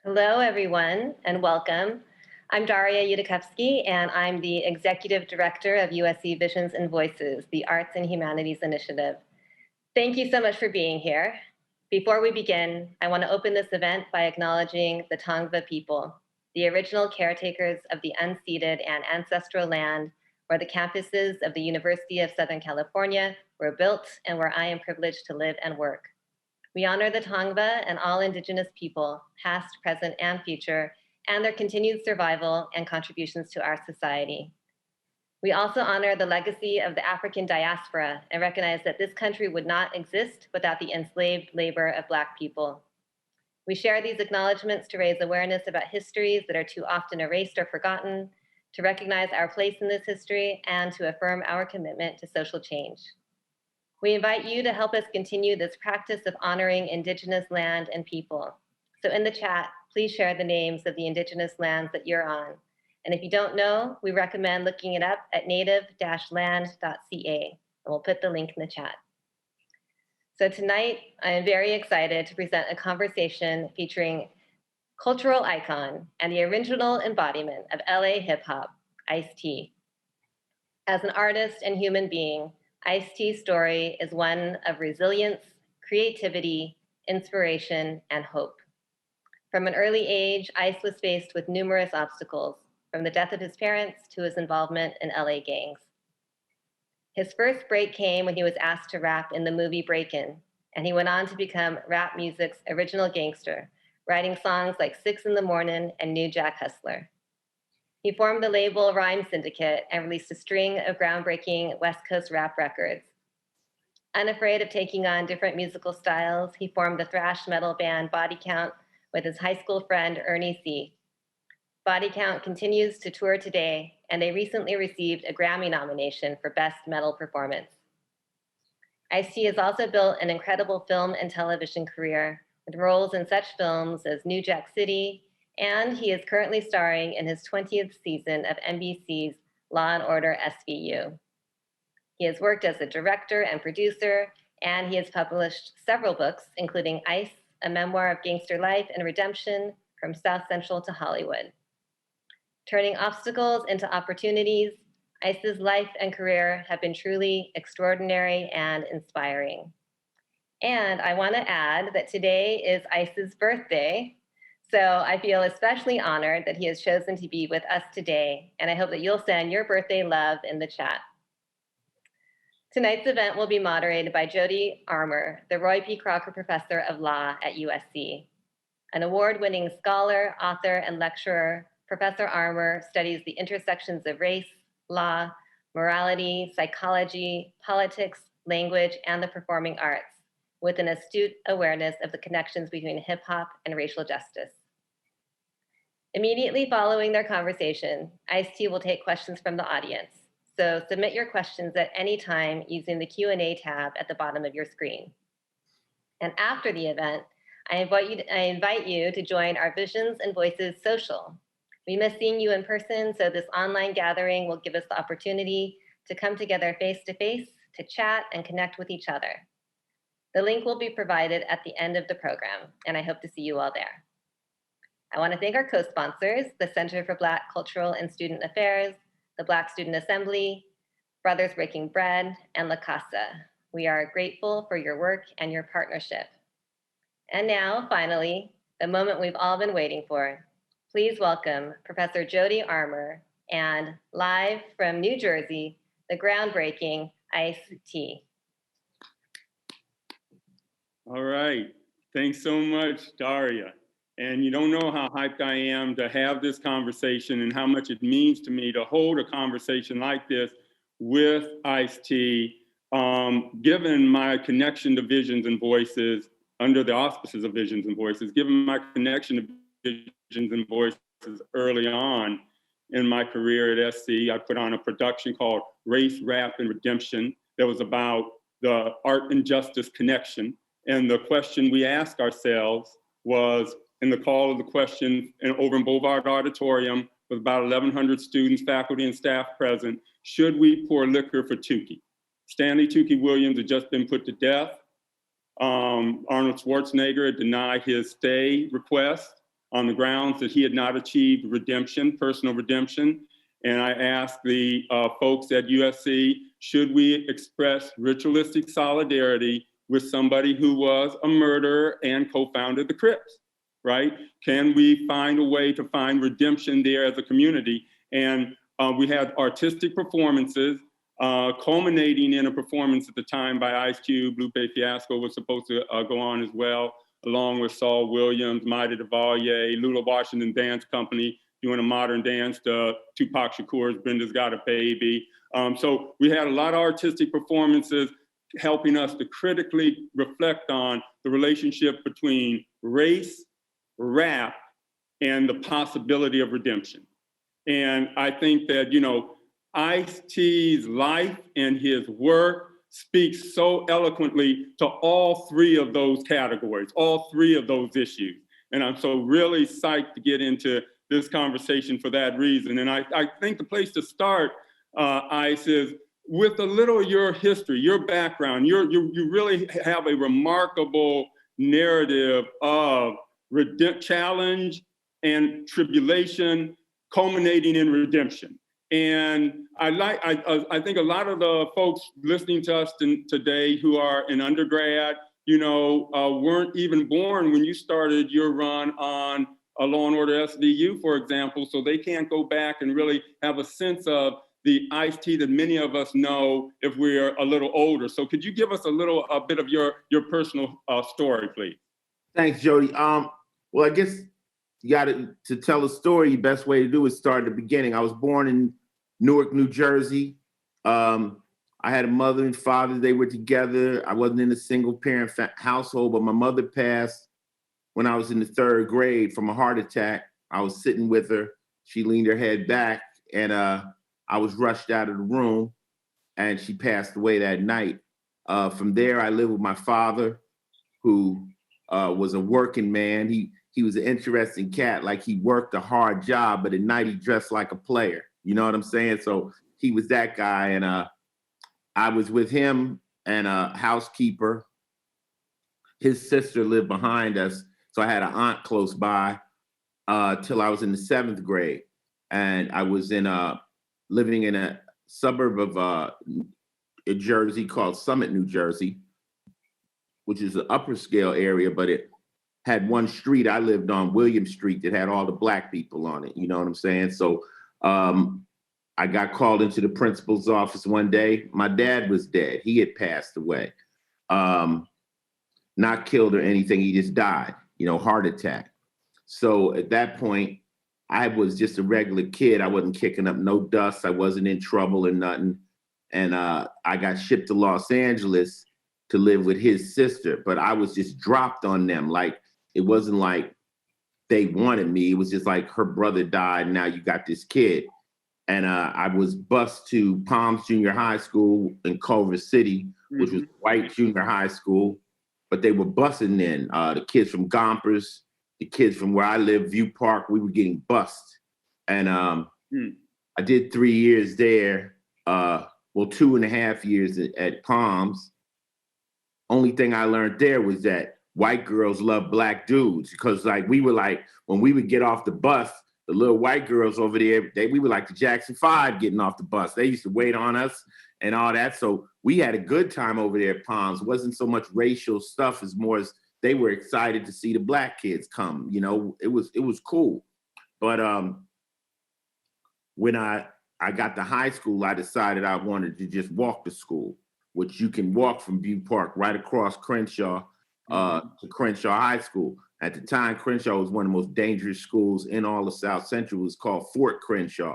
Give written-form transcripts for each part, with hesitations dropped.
Hello, everyone, and welcome. I'm Daria Yudakowski, and I'm the Executive Director of USC Visions and Voices, the Arts and Humanities Initiative. Thank you so much for being here. Before we begin, I want to open this event by acknowledging the Tongva people, the original caretakers of the unceded and ancestral land where the campuses of the University of Southern California were built and where I am privileged to live and work. We honor the Tongva and all Indigenous people, past, present, and future, and their continued survival and contributions to our society. We also honor the legacy of the African diaspora and recognize that this country would not exist without the enslaved labor of Black people. We share these acknowledgements to raise awareness about histories that are too often erased or forgotten, to recognize our place in this history, and to affirm our commitment to social change. We invite you to help us continue this practice of honoring Indigenous land and people. So in the chat, please share the names of the Indigenous lands that you're on. And if you don't know, we recommend looking it up at native-land.ca, and we'll put the link in the chat. So tonight, I am very excited to present a conversation featuring cultural icon and the original embodiment of LA hip hop, Ice-T. As an artist and human being, Ice-T's story is one of resilience, creativity, inspiration, and hope. From an early age, Ice was faced with numerous obstacles, from the death of his parents to his involvement in LA gangs. His first break came when he was asked to rap in the movie Breakin', and he went on to become rap music's original gangster, writing songs like 6 in the Mornin and New Jack Hustler. He formed the label Rhyme Syndicate and released a string of groundbreaking West Coast rap records. Unafraid of taking on different musical styles, he formed the thrash metal band Body Count with his high school friend Ernie C. Body Count continues to tour today, and they recently received a Grammy nomination for Best Metal Performance. Ice-T has also built an incredible film and television career with roles in such films as New Jack City, and he is currently starring in his 20th season of NBC's Law and Order SVU. He has worked as a director and producer, and he has published several books, including Ice, a memoir of gangster life and redemption from South Central to Hollywood. Turning obstacles into opportunities, Ice's life and career have been truly extraordinary and inspiring. And I want to add that today is Ice's birthday, so I feel especially honored that he has chosen to be with us today, and I hope that you'll send your birthday love in the chat. Tonight's event will be moderated by Jody Armour, the Roy P. Crocker Professor of Law at USC. An award-winning scholar, author, and lecturer, Professor Armour studies the intersections of race, law, morality, psychology, politics, language, and the performing arts, with an astute awareness of the connections between hip-hop and racial justice. Immediately following their conversation, Ice-T will take questions from the audience. So submit your questions at any time using the Q&A tab at the bottom of your screen. And after the event, I invite you to join our Visions and Voices social. We miss seeing you in person, so this online gathering will give us the opportunity to come together face-to-face, to chat and connect with each other. The link will be provided at the end of the program, and I hope to see you all there. I want to thank our co-sponsors, the Center for Black Cultural and Student Affairs, the Black Student Assembly, Brothers Breaking Bread, and La Casa. We are grateful for your work and your partnership. And now, finally, the moment we've all been waiting for. Please welcome Professor Jody Armour and, live from New Jersey, the groundbreaking Ice-T. All right, thanks so much, Daria. And you don't know how hyped I am to have this conversation and how much it means to me to hold a conversation like this with Ice-T, given my connection to Visions and Voices, under the auspices of Visions and Voices, given my connection to Visions and Voices early on in my career at SC. I put on a production called Race, Rap, and Redemption that was about the art and justice connection. And the question we asked ourselves was, in the call of the question over in Boulevard Auditorium with about 1,100 students, faculty, and staff present, should we pour liquor for Tukey? Stanley Tukey Williams had just been put to death. Arnold Schwarzenegger had denied his stay request. on the grounds that he had not achieved redemption, personal redemption. And I asked the folks at USC, should we express ritualistic solidarity with somebody who was a murderer and co-founded the Crips, right? Can we find a way to find redemption there as a community? And we had artistic performances, culminating in a performance at the time by Ice Cube. Lupe Fiasco was supposed to go on as well, along with Saul Williams, Maida DeValier, Lula Washington Dance Company, doing a modern dance to Tupac Shakur's Brenda's Got a Baby. So we had a lot of artistic performances helping us to critically reflect on the relationship between race, rap, and the possibility of redemption. And I think that, you know, Ice-T's life and his work speaks so eloquently to all three of those categories, all three of those issues. And I'm so really psyched to get into this conversation for that reason. And I think the place to start, Ice, is with a little of your history, your background. You really have a remarkable narrative of challenge and tribulation culminating in redemption. And I think a lot of the folks listening to us today who are in undergrad, you know, weren't even born when you started your run on a Law and Order SVU, for example, so they can't go back and really have a sense of the Ice-T that many of us know if we're a little older. So could you give us a bit of your personal story, please? Thanks, Jody. Well, I guess you got to tell a story. The best way to do is start at the beginning. I was born in Newark, New Jersey. I had a mother and father. They were together. I wasn't in a single parent household, but my mother passed when I was in the 3rd grade from a heart attack. I was sitting with her. She leaned her head back, and I was rushed out of the room, and she passed away that night. From there, I lived with my father, who was a working man. He was an interesting cat. Like, he worked a hard job, but at night he dressed like a player. You know what I'm saying? So he was that guy, and I was with him and a housekeeper. His sister lived behind us, so I had an aunt close by till I was in the 7th grade, and I was living in a suburb of Jersey called Summit, New Jersey, which is an upper scale area, but it had one street I lived on, William Street, that had all the Black people on it. You know what I'm saying? So I got called into the principal's office one day. My dad was dead. He had passed away. Not killed or anything. He just died, you know, heart attack. So at that point, I was just a regular kid. I wasn't kicking up no dust. I wasn't in trouble or nothing. And I got shipped to Los Angeles to live with his sister, but I was just dropped on them. Like, it wasn't like they wanted me. It was just like, her brother died, and now you got this kid. And I was bused to Palms Junior High School in Culver City, which was white junior high school, but they were busing in. The kids from Gompers, the kids from where I live, View Park, we were getting bused. And I did 3 years there, 2.5 years at Palms. Only thing I learned there was that white girls love Black dudes, because like we were like, when we would get off the bus, the little white girls over there, we were like the Jackson 5 getting off the bus. They used to wait on us and all that. So we had a good time over there at Palms. It wasn't so much racial stuff as more as they were excited to see the Black kids come. You know, it was cool. But when I got to high school, I decided I wanted to just walk to school, which you can walk from View Park right across Crenshaw to Crenshaw High School. At the time, Crenshaw was one of the most dangerous schools in all of South Central. It was called Fort Crenshaw.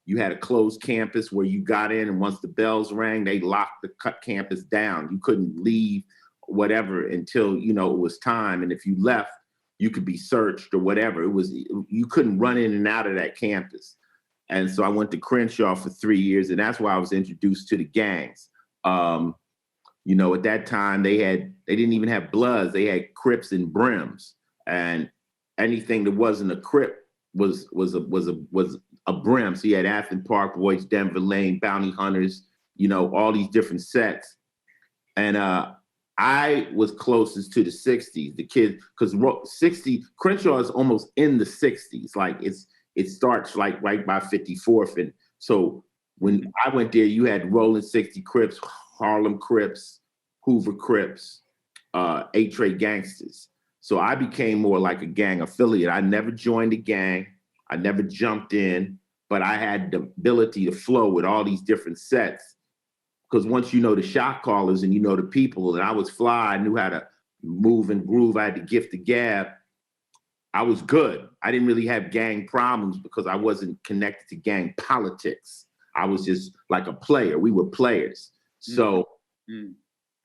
You had a closed campus where you got in, and once the bells rang, they locked the campus down. You couldn't leave, whatever, until, you know, it was time. And if you left, you could be searched or whatever. You couldn't run in and out of that campus. And so I went to Crenshaw for 3 years, and that's why I was introduced to the gangs. You know, at that time they didn't even have Bloods. They had Crips and Brims, and anything that wasn't a Crip was a Brim. So you had Athens Park Boys, Denver Lane, Bounty Hunters, you know, all these different sets. And I I was closest to the 60s, the kids, because 60, Crenshaw is almost in the 60s. Like it starts like right by 54th. And so when I went there, you had Rolling 60 Crips, Harlem Crips, Hoover Crips, A-Tray Gangsters. So I became more like a gang affiliate. I never joined a gang. I never jumped in, but I had the ability to flow with all these different sets. Because once you know the shot callers and you know the people, and I was fly, I knew how to move and groove. I had the gift of gab. I was good. I didn't really have gang problems because I wasn't connected to gang politics. I was just like a player. We were players. So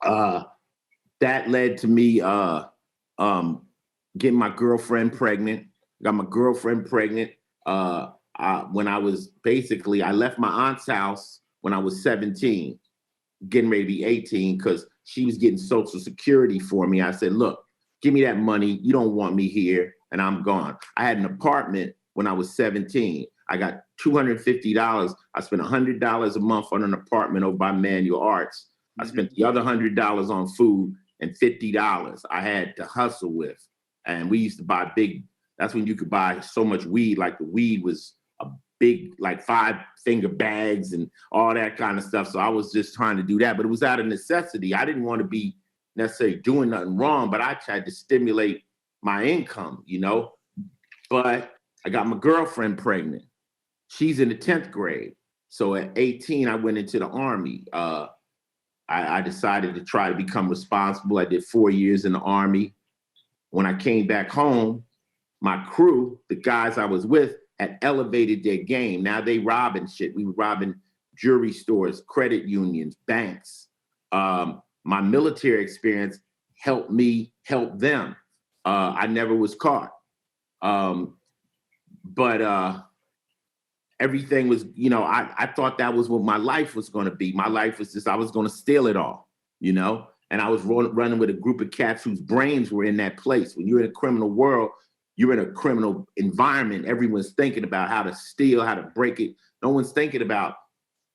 that led to me getting my girlfriend pregnant. Got my girlfriend pregnant when I was I left my aunt's house when I was 17, getting ready to be 18, because she was getting Social Security for me. I said, look, give me that money. You don't want me here, and I'm gone. I had an apartment when I was 17. I got $250. I spent $100 a month on an apartment over by Manual Arts. I spent the other $100 on food and $50 I had to hustle with. And we used to buy that's when you could buy so much weed, like the weed was a big, like 5-finger bags and all that kind of stuff. So I was just trying to do that, but it was out of necessity. I didn't want to be necessarily doing nothing wrong, but I tried to stimulate my income, you know? But I got my girlfriend pregnant. She's in the 10th grade. So at 18, I went into the Army. I decided to try to become responsible. I did 4 years in the Army. When I came back home, my crew, the guys I was with, had elevated their game. Now they robbing shit. We were robbing jewelry stores, credit unions, banks. My military experience helped me help them. I never was caught. But everything was, you know, I thought that was what my life was going to be. My life was just, I was going to steal it all, you know? And I was running with a group of cats whose brains were in that place. When you're in a criminal world, you're in a criminal environment. Everyone's thinking about how to steal, how to break it. No one's thinking about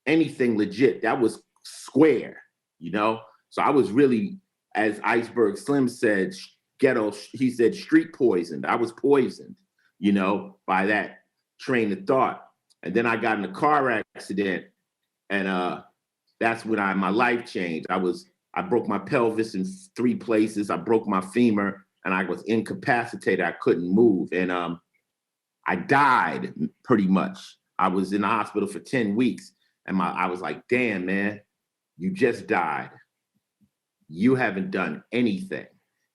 anything legit. That was square, you know? So I was really, as Iceberg Slim said, ghetto, he said street poisoned. I was poisoned, you know, by that train of thought. And then I got in a car accident, and that's when my life changed. I broke my pelvis in 3 places. I broke my femur, and I was incapacitated. I couldn't move, and I died pretty much. I was in the hospital for 10 weeks, and I was like, damn, man, you just died. You haven't done anything,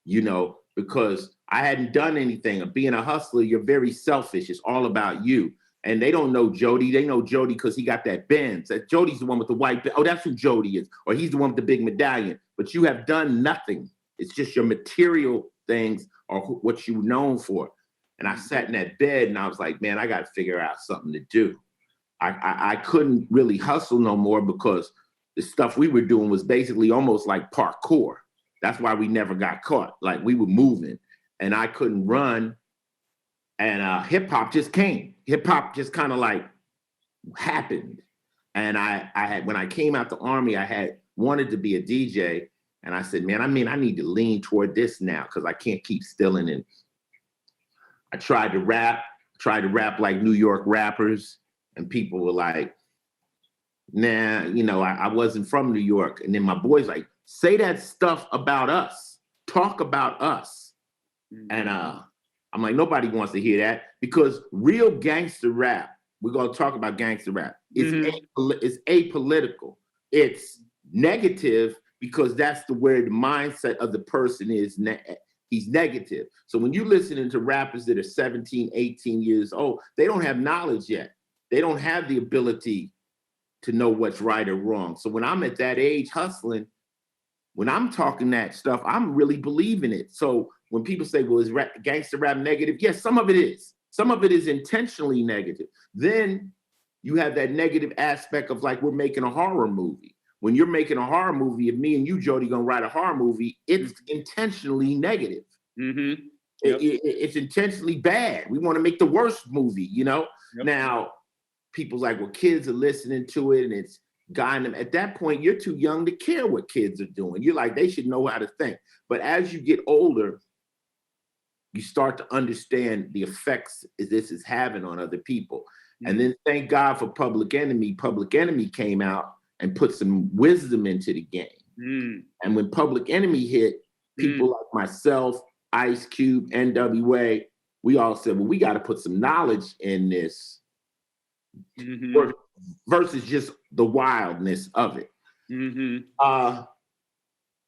you know, because I hadn't done anything. Being a hustler, you're very selfish. It's all about you. And they don't know Jody. They know Jody because he got that Benz. That Jody's the one with the white. Oh, that's who Jody is. Or he's the one with the big medallion. But you have done nothing. It's just your material things or what you're known for. And I sat in that bed and I was like, man, I got to figure out something to do. I couldn't really hustle no more because the stuff we were doing was basically almost like parkour. That's why we never got caught. Like we were moving and I couldn't run. And hip hop just came. Hip hop just kind of like happened. And I had, when I came out the Army, I had wanted to be a DJ. And I said, man, I need to lean toward this now because I can't keep stealing. And I tried to rap like New York rappers. And people were like, nah, you know, I wasn't from New York. And then my boys like, say that stuff about us. Talk about us. Mm-hmm. And I'm like, nobody wants to hear that because real gangster rap, we're going to talk about gangster rap, it's apolitical. It's negative because that's where the mindset of the person is. He's negative. So when you're listening to rappers that are 17, 18 years old, they don't have knowledge yet. They don't have the ability to know what's right or wrong. So when I'm at that age hustling, when I'm talking that stuff, I'm really believing it. So when people say, well, is gangster rap negative? Yes, some of it is. Some of it is intentionally negative. Then you have that negative aspect of like, we're making a horror movie. When you're making a horror movie, if me and you, Jody, gonna write a horror movie, it's intentionally negative. Mm-hmm. Yep. It's intentionally bad. We want to make the worst movie, you know? Yep. Now, people's like, well, kids are listening to it and guiding them. At that point, you're too young to care what kids are doing. You're like, they should know how to think. But as you get older, you start to understand the effects this is having on other people. Mm-hmm. And then thank God for Public Enemy. Public Enemy came out and put some wisdom into the game. Mm. And when Public Enemy hit, people like myself, Ice Cube, NWA, we all said, well, we got to put some knowledge in this versus just the wildness of it.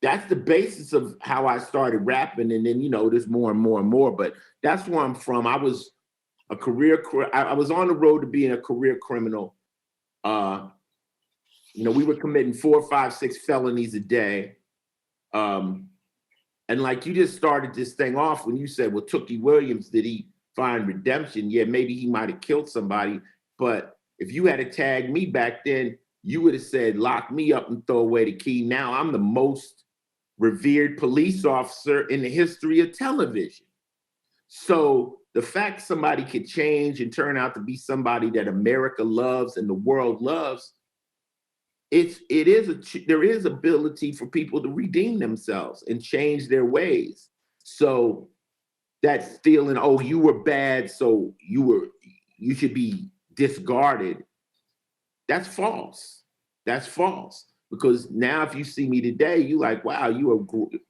That's the basis of how I started rapping. And then, there's more and more and more, but that's where I'm from. I was I was on the road to being a career criminal. We were committing 4, 5, 6 felonies a day. And like you just started this thing off when you said, well, Tookie Williams, did he find redemption? Yeah, maybe he might have killed somebody. But if you had to tag me back then, you would have said, lock me up and throw away the key. Now I'm the most revered police officer in the history of television. So the fact somebody could change and turn out to be somebody that America loves and the world loves, there is ability for people to redeem themselves and change their ways. So that feeling, oh, you were bad, so you should be discarded. That's false. That's false. Because now if you see me today, you like, wow,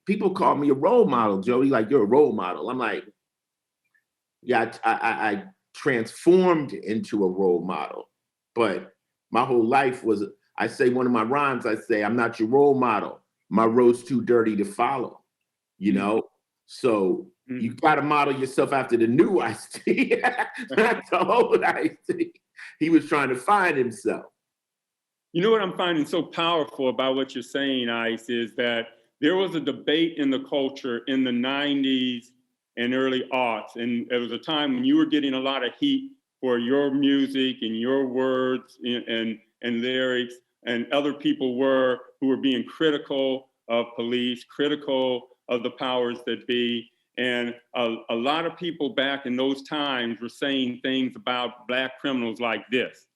people call me a role model, Jody, like you're a role model. I'm like, yeah, I transformed into a role model, but my whole life was, I say one of my rhymes, I say, I'm not your role model. My road's too dirty to follow, So you got to model yourself after the new Ice-T, not the old Ice-T. He was trying to find himself. You know what I'm finding so powerful about what you're saying, Ice, is that there was a debate in the culture in the 90s and early aughts. And it was a time when you were getting a lot of heat for your music and your words and lyrics, and other people who were being critical of police, critical of the powers that be. And a lot of people back in those times were saying things about Black criminals like this.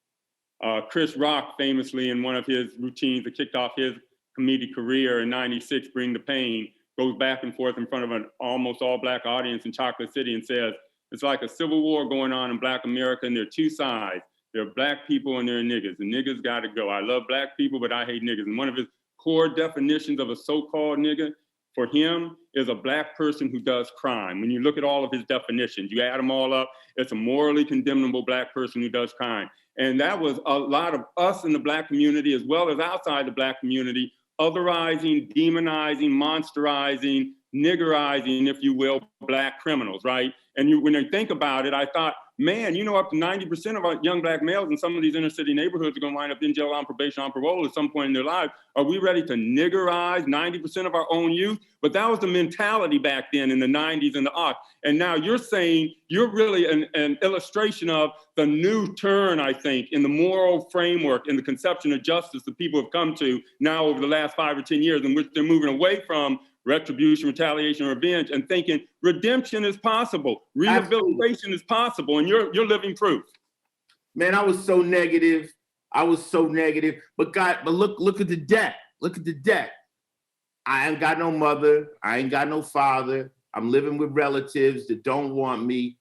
Chris Rock famously in one of his routines that kicked off his comedic career in '96, Bring the Pain, goes back and forth in front of an almost all Black audience in Chocolate City and says, it's like a civil war going on in Black America and there are two sides. There are Black people and there are niggas. The niggas gotta go. I love Black people, but I hate niggas. And one of his core definitions of a so-called nigga for him is a Black person who does crime. When you look at all of his definitions, you add them all up, it's a morally condemnable Black person who does crime. And that was a lot of us in the Black community, as well as outside the Black community, otherizing, demonizing, monsterizing, niggerizing, if you will, Black criminals, right? And when I think about it, I thought, man, up to 90% of our young Black males in some of these inner city neighborhoods are going to wind up in jail, on probation, on parole at some point in their lives. Are we ready to niggerize 90% of our own youth? But that was the mentality back then in the 90s and the aughts. And now you're saying you're really an illustration of the new turn, I think, in the moral framework and the conception of justice that people have come to now over the last 5 or 10 years, in which they're moving away from retribution, retaliation, revenge, and thinking redemption is possible, rehabilitation is possible, and you're living proof. Man, I was so negative. But look at the deck. Look at the deck. I ain't got no mother. I ain't got no father. I'm living with relatives that don't want me.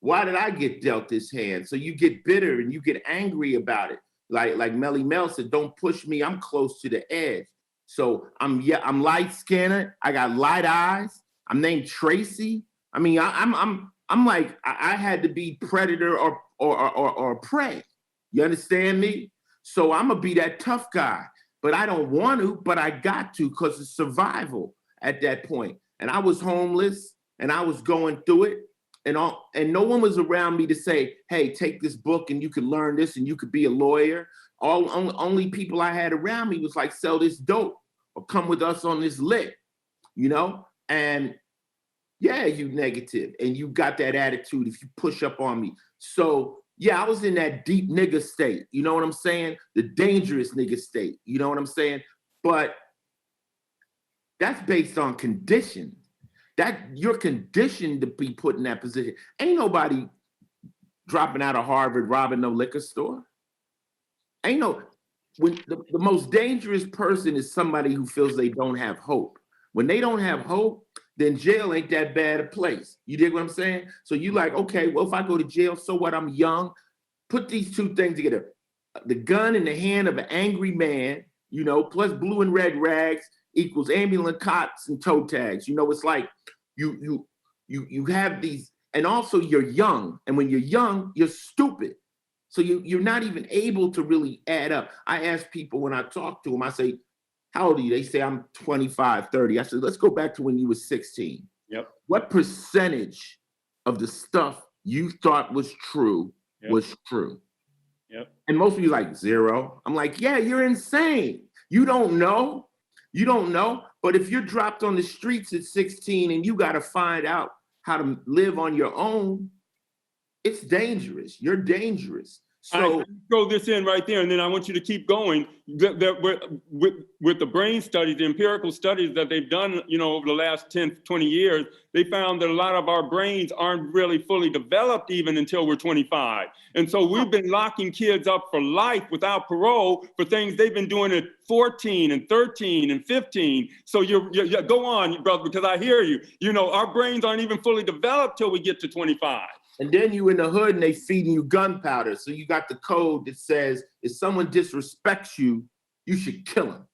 Why did I get dealt this hand? So you get bitter and you get angry about it. Like Melly Mel said, don't push me. I'm close to the edge. So I'm light skinned. I got light eyes. I'm named Tracy. I mean, I'm like, I had to be predator or prey. You understand me? So I'm gonna be that tough guy, but I don't want to, but I got to, because it's survival at that point. And I was homeless and I was going through it, and no one was around me to say, hey, take this book and you could learn this and you could be a lawyer. Only people I had around me was like, sell this dope or come with us on this lit, and yeah, you negative and you got that attitude if you push up on me. So yeah, I was in that deep nigga state, you know what I'm saying? The dangerous nigga state, you know what I'm saying? But that's based on condition. That you're conditioned to be put in that position. Ain't nobody dropping out of Harvard robbing no liquor store. when the most dangerous person is somebody who feels they don't have hope. When they don't have hope, then jail ain't that bad a place. You dig what I'm saying? So you like, okay, well, if I go to jail, so what? I'm young. Put these two things together. The gun in the hand of an angry man, you know, plus blue and red rags equals ambulance cots and toe tags. You know, it's like you have these, and also you're young. And when you're young, you're stupid. So you're not even able to really add up. I ask people when I talk to them, I say, how old are you? They say, I'm 25, 30. I said, let's go back to when you were 16. Yep. What percentage of the stuff you thought was true was true? Yep. And most people are like, 0. I'm like, yeah, you're insane. You don't know. You don't know. But if you're dropped on the streets at 16 and you got to find out how to live on your own, it's dangerous. You're dangerous. So I throw this in right there, and then I want you to keep going. With the brain studies, the empirical studies that they've done, you know, over the last 10, 20 years, they found that a lot of our brains aren't really fully developed even until we're 25. And so we've been locking kids up for life without parole for things they've been doing at 14 and 13 and 15. So you go on, brother, because I hear you. You know, our brains aren't even fully developed till we get to 25. And then you in the hood and they feeding you gunpowder. So you got the code that says if someone disrespects you, you should kill him.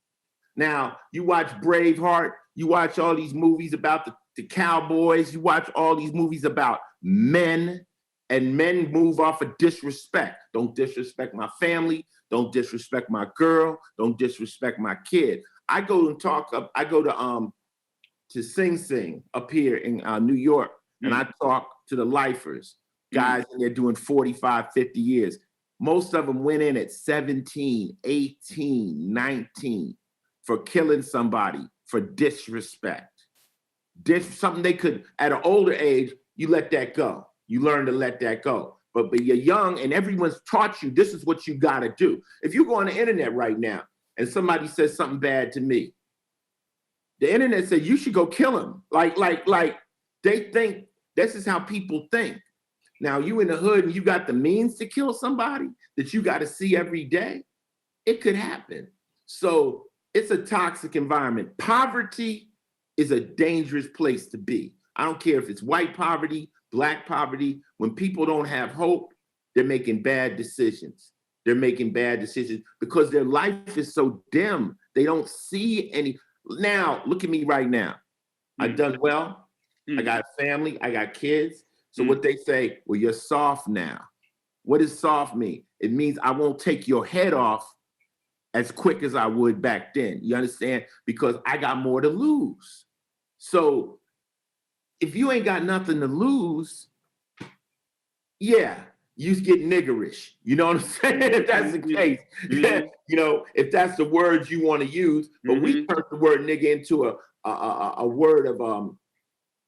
Now, you watch Braveheart, you watch all these movies about the cowboys, you watch all these movies about men, and men move off of disrespect. Don't disrespect my family, don't disrespect my girl, don't disrespect my kid. I go to Sing Sing up here in New York, and I talk to the lifers, guys, and they're doing 45, 50 years. Most of them went in at 17, 18, 19 for killing somebody for disrespect. Something they could, at an older age, you let that go. You learn to let that go. But you're young and everyone's taught you this is what you gotta do. If you go on the internet right now and somebody says something bad to me, the internet says you should go kill him. Like they think this is how people think. Now you in the hood and you got the means to kill somebody that you got to see every day. It could happen. So it's a toxic environment. Poverty is a dangerous place to be. I don't care if it's white poverty, black poverty. When people don't have hope, they're making bad decisions. They're making bad decisions because their life is so dim. They don't see any. Now, look at me right now. I've done well. I got a family. I got kids. So what they say, well, you're soft now. What does soft mean? It means I won't take your head off as quick as I would back then. You understand? Because I got more to lose. So if you ain't got nothing to lose, yeah, you get niggerish. You know what I'm saying? If that's the case, you know, if that's the word you want to use, but we turn the word nigga into a word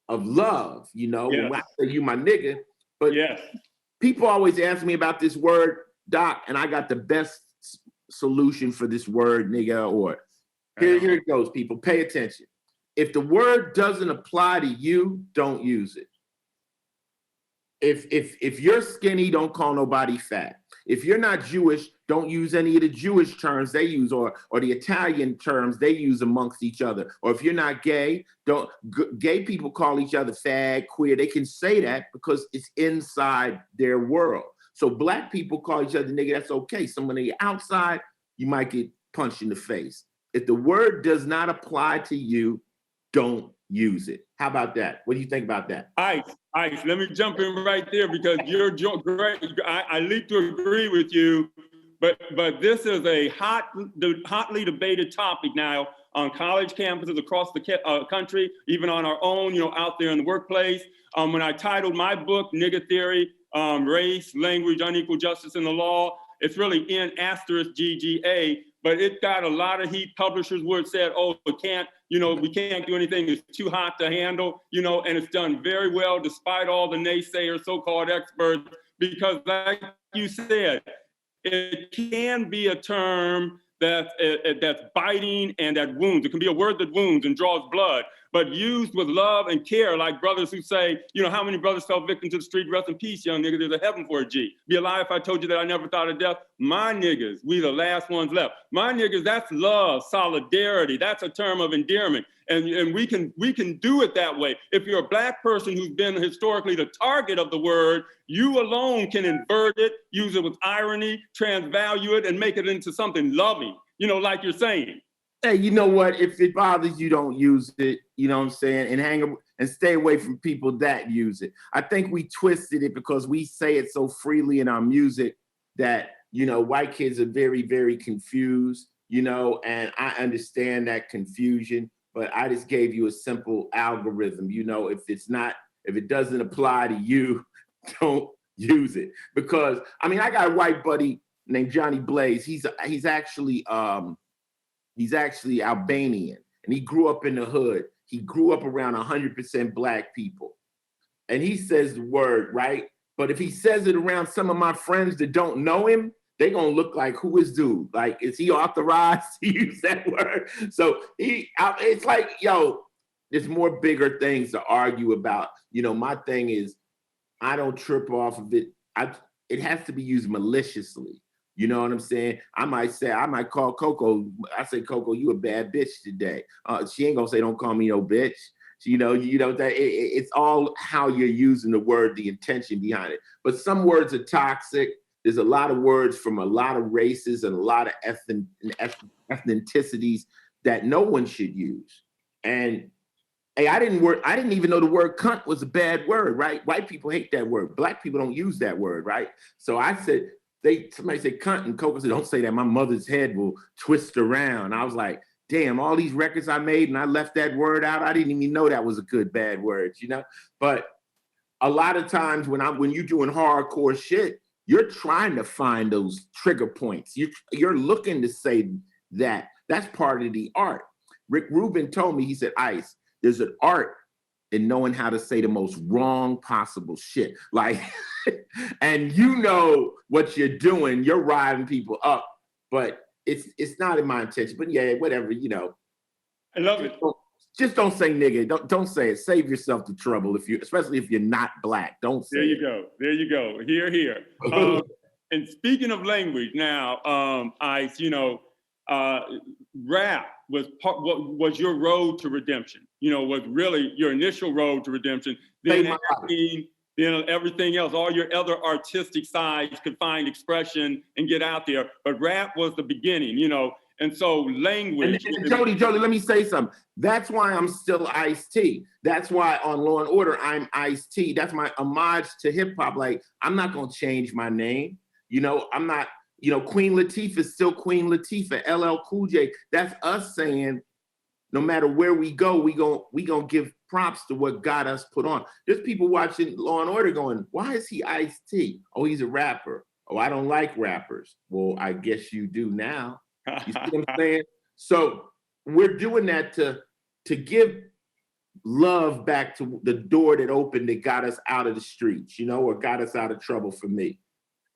of love, you know, when I say you my nigga. But people always ask me about this word, Doc, and I got the best solution for this word, nigga, or here it goes, people, pay attention. If the word doesn't apply to you, don't use it. If you're skinny, don't call nobody fat. If you're not Jewish, don't use any of the Jewish terms they use or the Italian terms they use amongst each other. Or if you're not gay, gay people call each other fag, queer. They can say that because it's inside their world. So black people call each other nigga, that's okay. Someone on the outside, you might get punched in the face. If the word does not apply to you, don't use it. How about that? What do you think about that? Ice, let me jump in right there because you're great. I leap to agree with you, but this is a hotly debated topic now on college campuses across the country, even on our own, you know, out there in the workplace. When I titled my book, Nigga Theory, Race, Language, Unequal Justice in the Law, it's really N*GGA, but it got a lot of heat. Publishers would said, oh, we can't do anything. It's too hot to handle, you know, and it's done very well despite all the naysayers, so-called experts, because like you said, it can be a term that's biting and that wounds. It can be a word that wounds and draws blood, but used with love and care, like brothers who say, you know, how many brothers fell victim to the street? Rest in peace, young nigga. There's a heaven for a G. Be a lie if I told you that I never thought of death. My niggas, we the last ones left. My niggas, that's love, solidarity. That's a term of endearment. And we can do it that way. If you're a Black person who's been historically the target of the word, you alone can invert it, use it with irony, transvalue it, and make it into something loving, you know, like you're saying. Hey, you know what? If it bothers you, don't use it, you know what I'm saying? And stay away from people that use it. I think we twisted it because we say it so freely in our music that, you know, white kids are very, very confused, you know, and I understand that confusion. But I just gave you a simple algorithm. You know, if it doesn't apply to you, don't use it. Because I mean, I got a white buddy named Johnny Blaze. He's actually Albanian, and he grew up in the hood. He grew up around 100% Black people, and he says the word right. But if he says it around some of my friends that don't know him, they gonna look like, who is dude? Like, is he authorized to use that word? So it's like, yo, there's more bigger things to argue about. You know, my thing is, I don't trip off of it. It has to be used maliciously. You know what I'm saying? I might call Coco. I say, Coco, you a bad bitch today. She ain't gonna say, don't call me no bitch. You know that it's all how you're using the word, the intention behind it. But some words are toxic. There's a lot of words from a lot of races and a lot of ethnicities that no one should use. And hey, I didn't even know the word cunt was a bad word, right? White people hate that word. Black people don't use that word, right? So I said, somebody said cunt, and Coco said, don't say that. My mother's head will twist around. I was like, damn, all these records I made and I left that word out. I didn't even know that was a good, bad word, you know? But a lot of times when you're doing hardcore shit, you're trying to find those trigger points. You're looking to say that. That's part of the art. Rick Rubin told me, he said, Ice, there's an art in knowing how to say the most wrong possible shit. Like, and you know what you're doing, you're riding people up, but it's not in my intention. But yeah, whatever, you know. I love it. Just don't say nigga. Don't say it. Save yourself the trouble especially if you're not Black. Don't say it. There you go. Here. And speaking of language now, Ice, you know, rap was your road to redemption. You know, was really your initial road to redemption. Then acting, then everything else, all your other artistic sides could find expression and get out there. But rap was the beginning, you know. And so language. And Jody, let me say something. That's why I'm still Ice-T. That's why on Law and Order, I'm Ice-T. That's my homage to hip hop. Like, I'm not going to change my name. You know, I'm not, you know, Queen Latifah is still Queen Latifah, LL Cool J. That's us saying, no matter where we go, we gonna give props to what got us put on. There's people watching Law and Order going, why is he Ice-T? Oh, he's a rapper. Oh, I don't like rappers. Well, I guess you do now. You see what I'm saying? So we're doing that to give love back to the door that opened that got us out of the streets, you know, or got us out of trouble for me.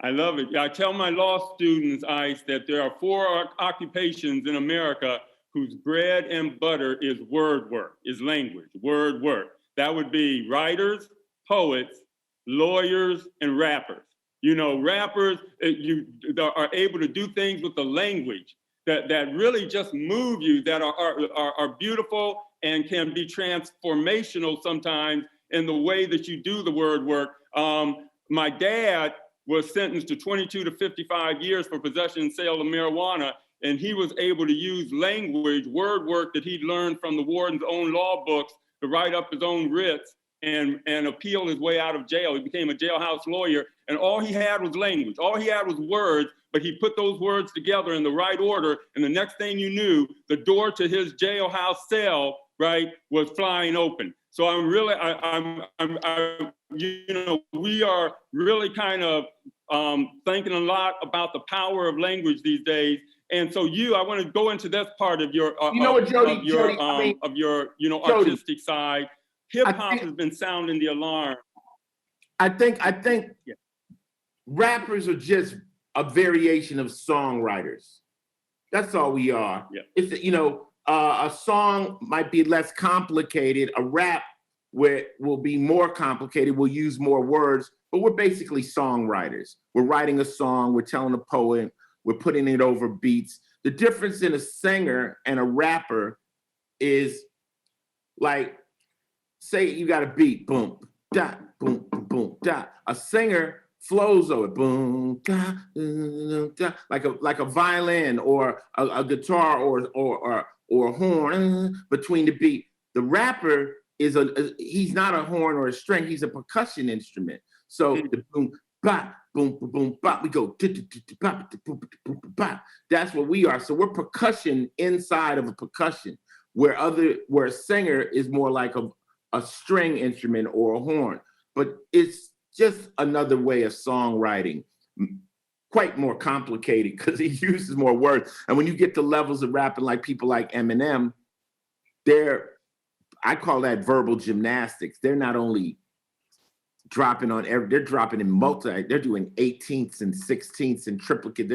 I love it. I tell my law students, Ice, that there are 4 occupations in America whose bread and butter is word work, is language, word work. That would be writers, poets, lawyers, and rappers. You know, rappers are able to do things with the language that really just move you, that are beautiful and can be transformational sometimes in the way that you do the word work. My dad was sentenced to 22 to 55 years for possession and sale of marijuana, and he was able to use language, word work that he'd learned from the warden's own law books to write up his own writs and appeal his way out of jail. He became a jailhouse lawyer, and all he had was language. All he had was words, but he put those words together in the right order, and the next thing you knew, the door to his jailhouse cell, right, was flying open. So I'm really, you know, we are really kind of thinking a lot about the power of language these days. And so I want to go into this part of your, you know what, Jody, you know, artistic side. Hip hop has been sounding the alarm. I think rappers are just a variation of songwriters. That's all we are. Yeah. It's, a song might be less complicated. A rap will be more complicated. We'll use more words, but we're basically songwriters. We're writing a song. We're telling a poem. We're putting it over beats. The difference in a singer and a rapper is like, say you got a beat, boom, da, boom, boom, da. A singer flows over, boom, da, da, like a violin or a guitar or a horn between the beat. The rapper he's not a horn or a string, he's a percussion instrument. So the boom, ba, boom, boom, ba, we go, that's what we are. So we're percussion inside of a percussion, where a singer is more like a string instrument or a horn. But it's just another way of songwriting, quite more complicated because he uses more words. And when you get to levels of rapping like people like Eminem, I call that verbal gymnastics. They're not only dropping they're dropping in they're doing 18ths and 16ths and triplicate.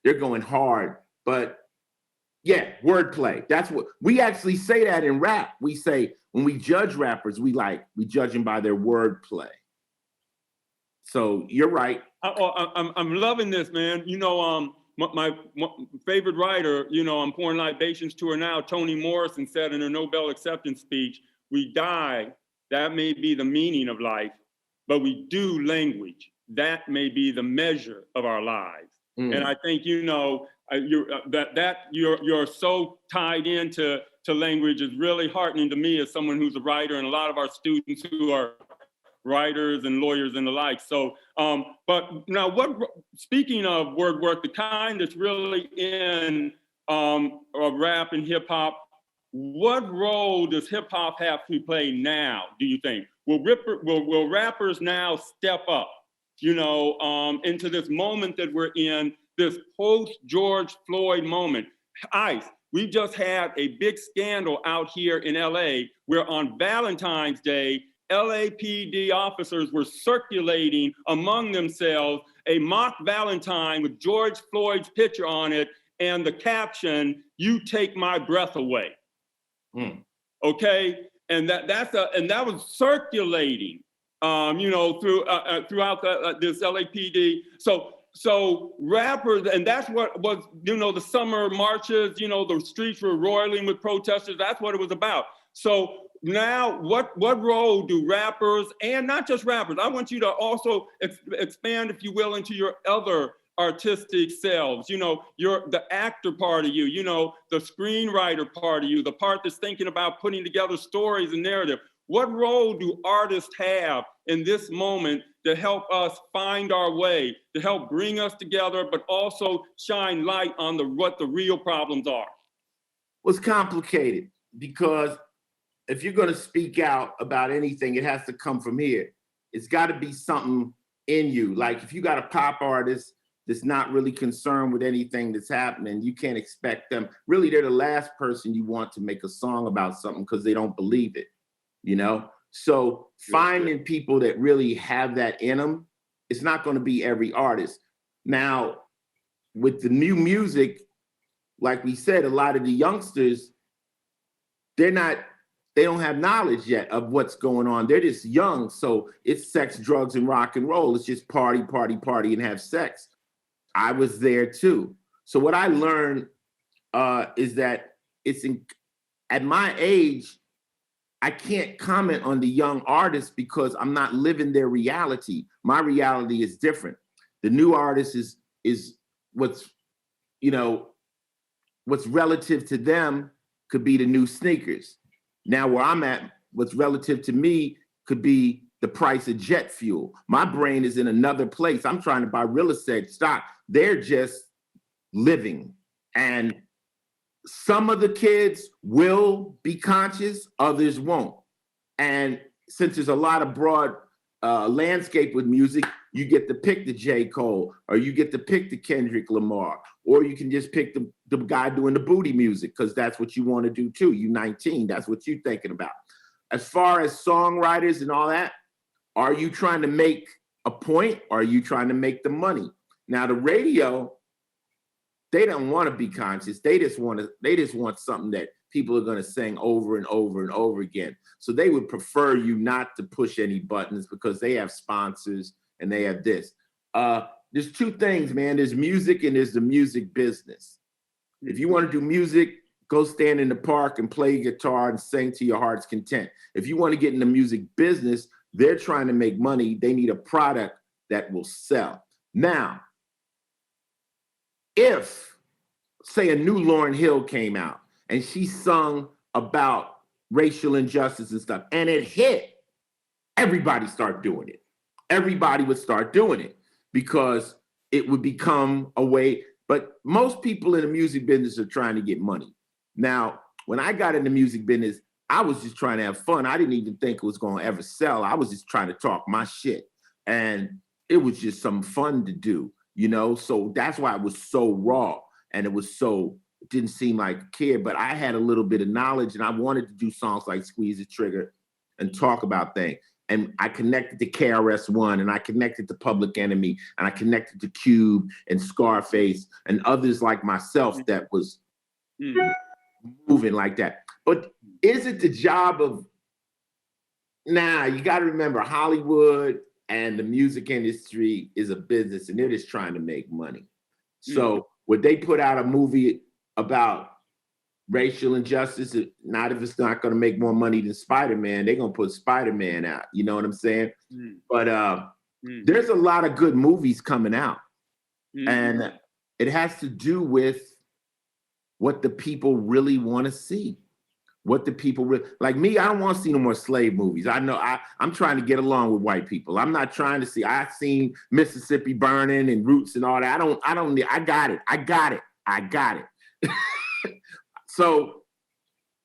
They're going hard. But yeah, wordplay. That's what we actually say that in rap. We say when we judge rappers, we judge them by their wordplay. So you're right. I'm loving this, man. My favorite writer, on Pouring Libations Tour now, Toni Morrison said in her Nobel acceptance speech, "We die, that may be the meaning of life, but we do language. That may be the measure of our lives." And I think, you're so tied into language is really heartening to me as someone who's a writer, and a lot of our students who are writers and lawyers and the like. So, but now speaking of word work, the kind that's really in rap and hip hop, what role does hip hop have to play now, do you think? Will rappers now step up, into this moment that we're in, this post-George Floyd moment? ICE, we just had a big scandal out here in LA where on Valentine's Day, LAPD officers were circulating among themselves a mock Valentine with George Floyd's picture on it and the caption, "You take my breath away." Okay, and that was circulating, throughout this LAPD. So rappers, and that's what was, the summer marches, the streets were roiling with protesters. That's what it was about. So now, what role do rappers, and not just rappers, I want you to also expand, if you will, into your other artistic selves, the actor part of you, the screenwriter part of you, the part that's thinking about putting together stories and narrative. What role do artists have in this moment to help us find our way, to help bring us together, but also shine light on what the real problems are? Well, it's complicated because if you're going to speak out about anything, it has to come from here. It's got to be something in you. Like if you got a pop artist that's not really concerned with anything that's happening, you can't expect them. Really, they're the last person you want to make a song about something because they don't believe it, So finding people that really have that in them, it's not going to be every artist. Now, with the new music, like we said, a lot of the youngsters, they don't have knowledge yet of what's going on. They're just young. So it's sex, drugs, and rock and roll. It's just party, party, party, and have sex. I was there too. So what I learned is that at my age, I can't comment on the young artists because I'm not living their reality. My reality is different. The new artist is what's relative to them could be the new sneakers. Now where I'm at, what's relative to me could be the price of jet fuel. My brain is in another place. I'm trying to buy real estate stock. They're just living. And some of the kids will be conscious, others won't. And since there's a lot of broad landscape with music, you get to pick the J. Cole, or you get to pick the Kendrick Lamar, or you can just pick the guy doing the booty music because that's what you want to do too. You 19, that's what you're thinking about. As far as songwriters and all that, are you trying to make a point or are you trying to make the money? Now the radio, they don't want to be conscious. They just want something that people are going to sing over and over and over again. So they would prefer you not to push any buttons because they have sponsors and they have this. There's two things, man. There's music and there's the music business. If you want to do music, go stand in the park and play guitar and sing to your heart's content. If you want to get in the music business, they're trying to make money. They need a product that will sell. Now, if, say, a new Lauryn Hill came out and she sung about racial injustice and stuff, and it hit, everybody start doing it. Everybody would start doing it because it would become a way. But most people in the music business are trying to get money. Now, when I got in the music business, I was just trying to have fun. I didn't even think it was going to ever sell. I was just trying to talk my shit. And it was just some fun to do, you know? So that's why it was so raw. And it didn't seem like I cared, but I had a little bit of knowledge and I wanted to do songs like Squeeze the Trigger and talk about things. And I connected to KRS-One and I connected to Public Enemy and I connected to Cube and Scarface and others like myself that was moving like that. But is it the job of, you got to remember Hollywood and the music industry is a business and they're just trying to make money. So would they put out a movie about racial injustice? Not if it's not going to make more money than Spider-Man, they're going to put Spider-Man out. You know what I'm saying? But there's a lot of good movies coming out. And it has to do with what the people really want to see. What the people really, like me, I don't want to see no more slave movies. I know I'm trying to get along with white people. I'm not trying to see, I've seen Mississippi Burning and Roots and all that. I got it. So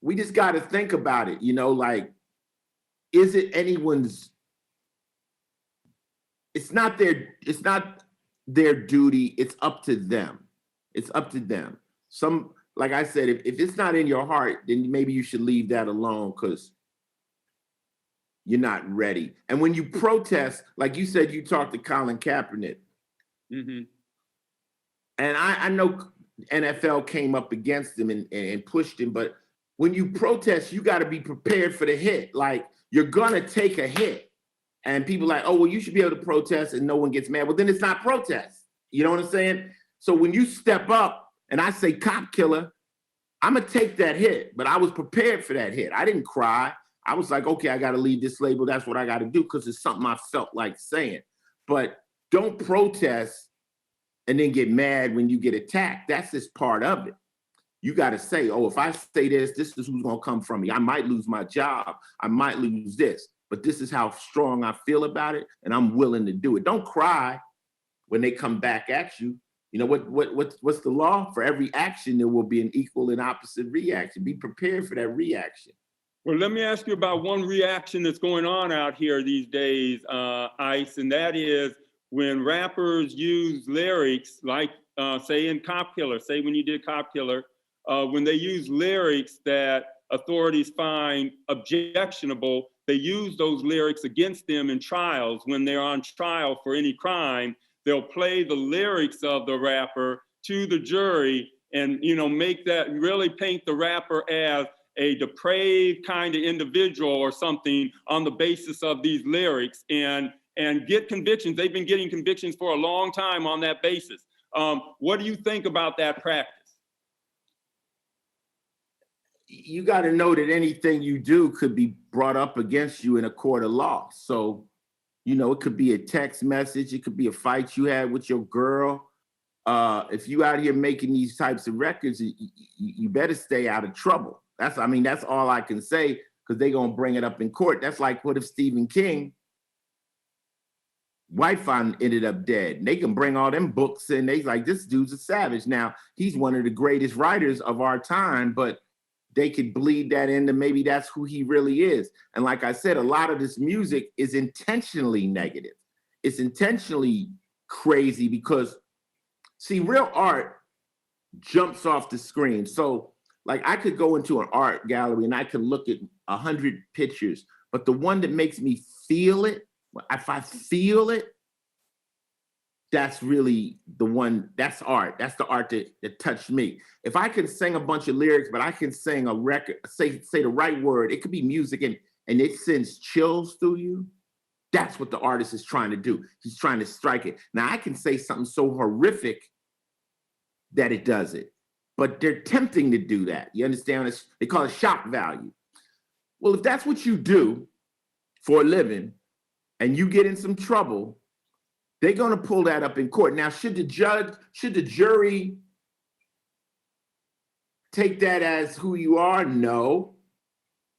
we just got to think about it, you know, like, is it anyone's, it's not their duty. It's up to them. It's up to them. Like I said, if it's not in your heart, then maybe you should leave that alone because you're not ready. And when you protest, like you said, you talked to Colin Kaepernick. And I know NFL came up against him and pushed him, but when you protest, you got to be prepared for the hit. Like, you're going to take a hit. And people are like, oh, well, you should be able to protest and no one gets mad. Well, then it's not protest. You know what I'm saying? So when you step up, and I say cop killer, I'm going to take that hit. But I was prepared for that hit. I didn't cry. I was like, okay, I got to leave this label. That's what I got to do because it's something I felt like saying. But don't protest and then get mad when you get attacked. That's just part of it. You got to say, oh, if I say this is who's going to come from me. I might lose my job. I might lose this. But this is how strong I feel about it, and I'm willing to do it. Don't cry when they come back at you. You know, what's the law? For every action, there will be an equal and opposite reaction. Be prepared for that reaction. Well, let me ask you about one reaction that's going on out here these days, Ice, and that is when rappers use lyrics like, say in Cop Killer, say when you did Cop Killer, when they use lyrics that authorities find objectionable, they use those lyrics against them in trials. When they're on trial for any crime, they'll play the lyrics of the rapper to the jury and, you know, make that really paint the rapper as a depraved kind of individual or something on the basis of these lyrics and get convictions. They've been getting convictions for a long time on that basis. What do you think about that practice? You got to know that anything you do could be brought up against you in a court of law. So, you know, it could be a text message. It could be a fight you had with your girl. If you out here making these types of records, you better stay out of trouble. That's all I can say because they're going to bring it up in court. That's like, what if Stephen King, wife ended up dead? And they can bring all them books in. They like, this dude's a savage. Now, he's one of the greatest writers of our time, but they could bleed that into maybe that's who he really is. And like I said, a lot of this music is intentionally negative. It's intentionally crazy because, see, real art jumps off the screen. So, like, I could go into an art gallery and I could look at 100 pictures, but the one that makes me feel it, if I feel it, that's really the one, that's art. That's the art that touched me. If I can sing a bunch of lyrics, but I can sing a record, say the right word, it could be music and it sends chills through you. That's what the artist is trying to do. He's trying to strike it. Now I can say something so horrific that it does it, but they're attempting to do that. You understand? They call it shock value. Well, if that's what you do for a living and you get in some trouble, they're going to pull that up in court. Now, should the jury take that as who you are? No.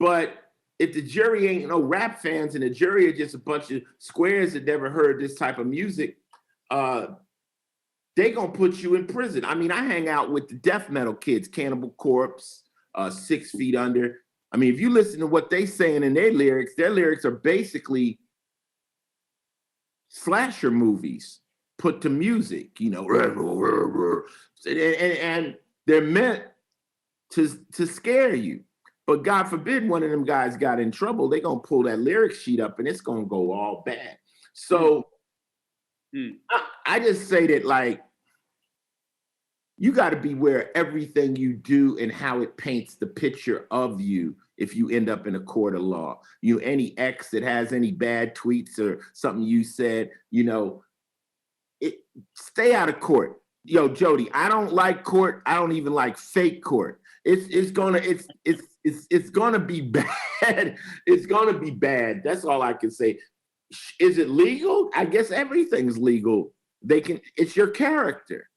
But if the jury ain't no rap fans and the jury are just a bunch of squares that never heard this type of music, they gonna put you in prison. I mean, I hang out with the death metal kids, Cannibal Corpse, 6 Feet Under. I mean, if you listen to what they saying in their lyrics are basically slasher movies put to music, you know, and they're meant to scare you. But God forbid one of them guys got in trouble, they gonna pull that lyric sheet up and it's gonna go all bad. So I just say that, like, you got to beware everything you do and how it paints the picture of you if you end up in a court of law. You, any ex that has any bad tweets or something you said, you know, stay out of court. Yo, Jody, I don't like court. I don't even like fake court. It's gonna be bad. It's gonna be bad. That's all I can say. Is it legal? I guess everything's legal. It's your character,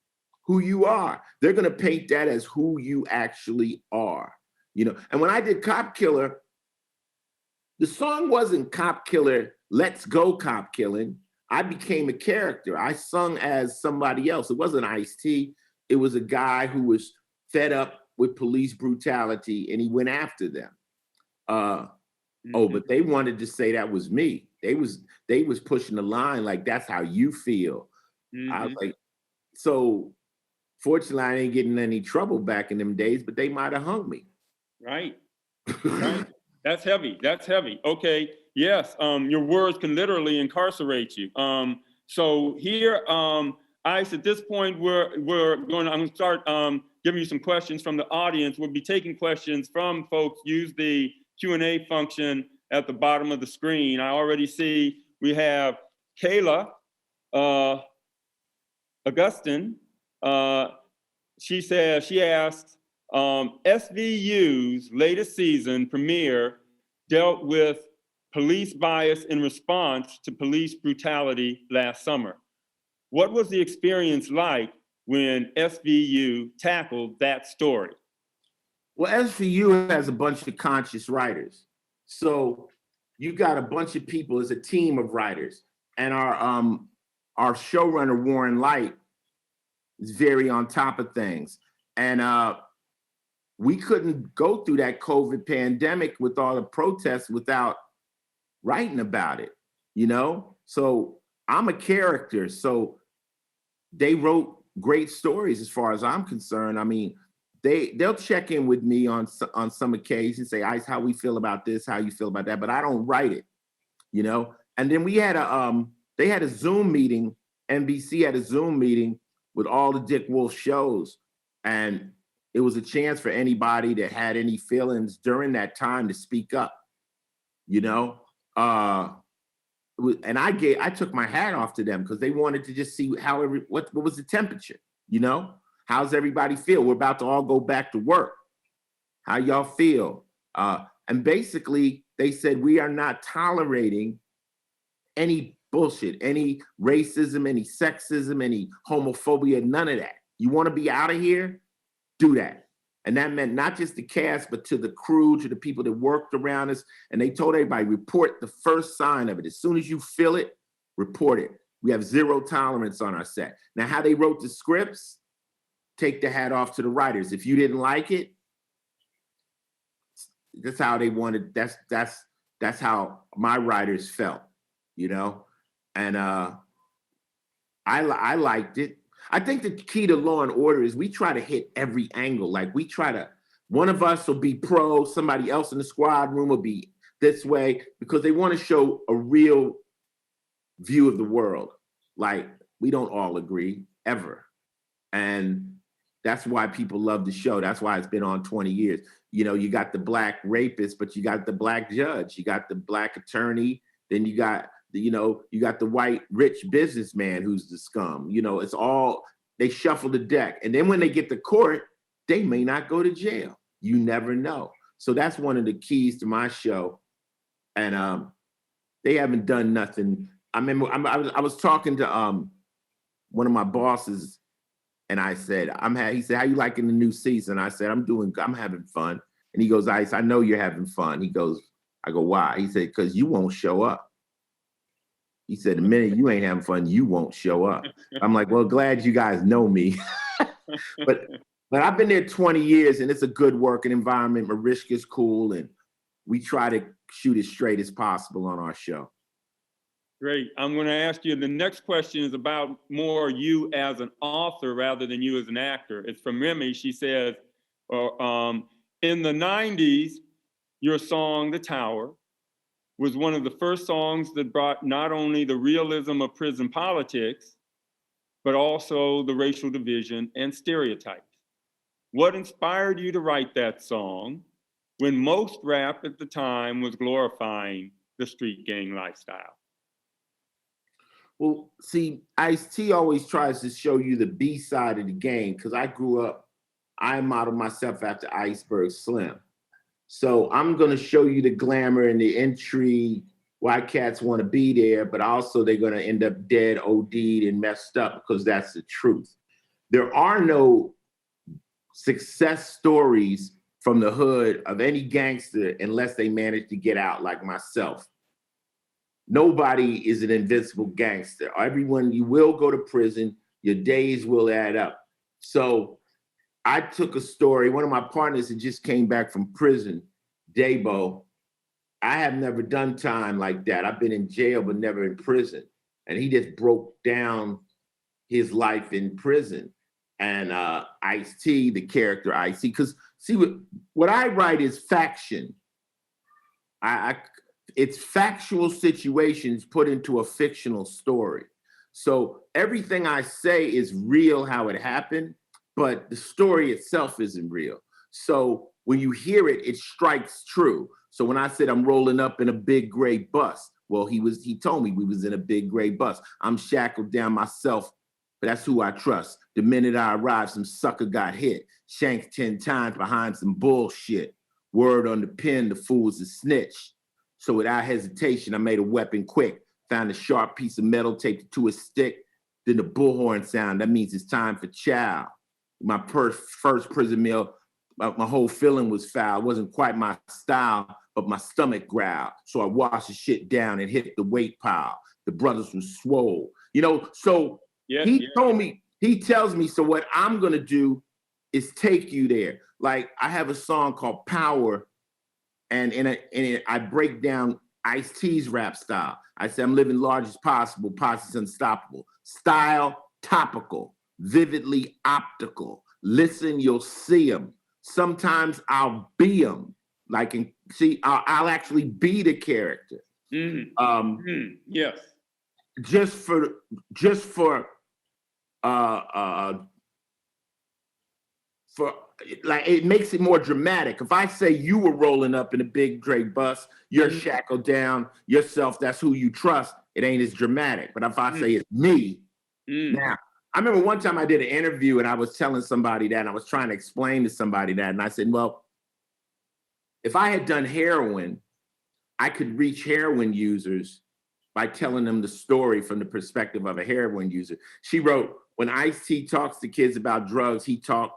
who you are. They're gonna paint that as who you actually are, you know. And when I did Cop Killer, the song wasn't Cop Killer, Let's Go Cop Killing. I became a character. I sung as somebody else. It wasn't Ice-T. It was a guy who was fed up with police brutality and he went after them. But they wanted to say that was me. They was pushing the line like, that's how you feel. I was like, so fortunately I ain't getting any trouble back in them days, but they might have hung me. Right. Right. That's heavy. That's heavy. Okay. Yes. Your words can literally incarcerate you. So here, Ice, at this point, I'm going to start giving you some questions from the audience. We'll be taking questions from folks. Use the Q&A function at the bottom of the screen. I already see we have Kayla Augustine. She asks, SVU's latest season premiere dealt with police bias in response to police brutality last summer. What was the experience like when SVU tackled that story? Well, SVU has a bunch of conscious writers. So you got a bunch of people, it's a team of writers. And our showrunner, Warren Light, is very on top of things. And we couldn't go through that COVID pandemic with all the protests without writing about it, you know? So I'm a character. So they wrote great stories as far as I'm concerned. I mean, they'll check in with me on some occasions, say, Ice, how we feel about this, how you feel about that, but I don't write it, you know? And then we had they had a Zoom meeting, NBC had a Zoom meeting with all the Dick Wolf shows. And it was a chance for anybody that had any feelings during that time to speak up, you know? And I took my hat off to them because they wanted to just see how what was the temperature, you know? How's everybody feel? We're about to all go back to work. How y'all feel? And basically they said, we are not tolerating any bullshit, any racism, any sexism, any homophobia, none of that. You want to be out of here? Do that. And that meant not just the cast, but to the crew, to the people that worked around us. And they told everybody, report the first sign of it. As soon as you feel it, report it. We have zero tolerance on our set. Now, how they wrote the scripts, take the hat off to the writers. If you didn't like it, that's how they wanted, that's how my writers felt, you know? And I liked it. I think the key to Law and Order is we try to hit every angle. Like one of us will be pro, somebody else in the squad room will be this way, because they want to show a real view of the world. Like We don't all agree ever. And that's why people love the show. That's why it's been on 20 years. You know, you got the Black rapist, but you got the Black judge, you got the Black attorney, then you got you got the white rich businessman who's the scum. You know, it's all, they shuffle the deck. And then when they get to court, they may not go to jail. You never know. So that's one of the keys to my show. And they haven't done nothing. I remember I was talking to one of my bosses, and I said, he said, how you liking the new season? I said, I'm having fun. And he goes, Ice, I know you're having fun. I go, why? He said, because you won't show up. He said, the minute you ain't having fun, you won't show up. I'm like, well, glad you guys know me. but I've been there 20 years, and it's a good working environment. Mariska's cool, and we try to shoot as straight as possible on our show. Great. I'm going to ask you, the next question is about more you as an author rather than you as an actor. It's from Remy. She says, in the 90s, your song, The Tower, was one of the first songs that brought not only the realism of prison politics, but also the racial division and stereotypes. What inspired you to write that song when most rap at the time was glorifying the street gang lifestyle? Well, see, Ice-T always tries to show you the B side of the game, because I modeled myself after Iceberg Slim. So I'm going to show you the glamour and the intrigue, why cats want to be there, but also they're going to end up dead, OD'd, and messed up, because that's the truth. There are no success stories from the hood of any gangster unless they manage to get out, like myself. Nobody is an invincible gangster. Everyone, you will go to prison, your days will add up. So I took a story, one of my partners that just came back from prison, Dabo. I have never done time like that. I've been in jail, but never in prison. And he just broke down his life in prison. And Ice-T, the character Ice-T, because see, what I write is faction. It's factual situations put into a fictional story. So everything I say is real how it happened, but the story itself isn't real. So when you hear it, it strikes true. So when I said I'm rolling up in a big gray bus, well, he told me we was in a big gray bus. I'm shackled down myself, but that's who I trust. The minute I arrived, some sucker got hit, shanked 10 times behind some bullshit. Word on the pen, the fool's a snitch. So without hesitation, I made a weapon quick, found a sharp piece of metal, taped it to a stick, then the bullhorn sound. That means it's time for chow. My first prison meal, my whole feeling was foul. It wasn't quite my style, but my stomach growled. So I washed the shit down and hit the weight pile. The brothers were swole. So he tells me, so what I'm gonna do is take you there. Like I have a song called Power, and in it, I break down Ice-T's rap style. I say, I'm living large as possible, posse's unstoppable. Style, topical, vividly optical. Listen, you'll see them. Sometimes I'll be them. I'll actually be the character. Yes. Just for like, it makes it more dramatic. If I say you were rolling up in a big Drake bus, you're shackled down, yourself, that's who you trust, it ain't as dramatic. But if I say it's me, now, I remember one time I did an interview and I was telling somebody that, and I was trying to explain to somebody that, and I said, well, if I had done heroin, I could reach heroin users by telling them the story from the perspective of a heroin user. She wrote, when Ice-T talks to kids about drugs, he tells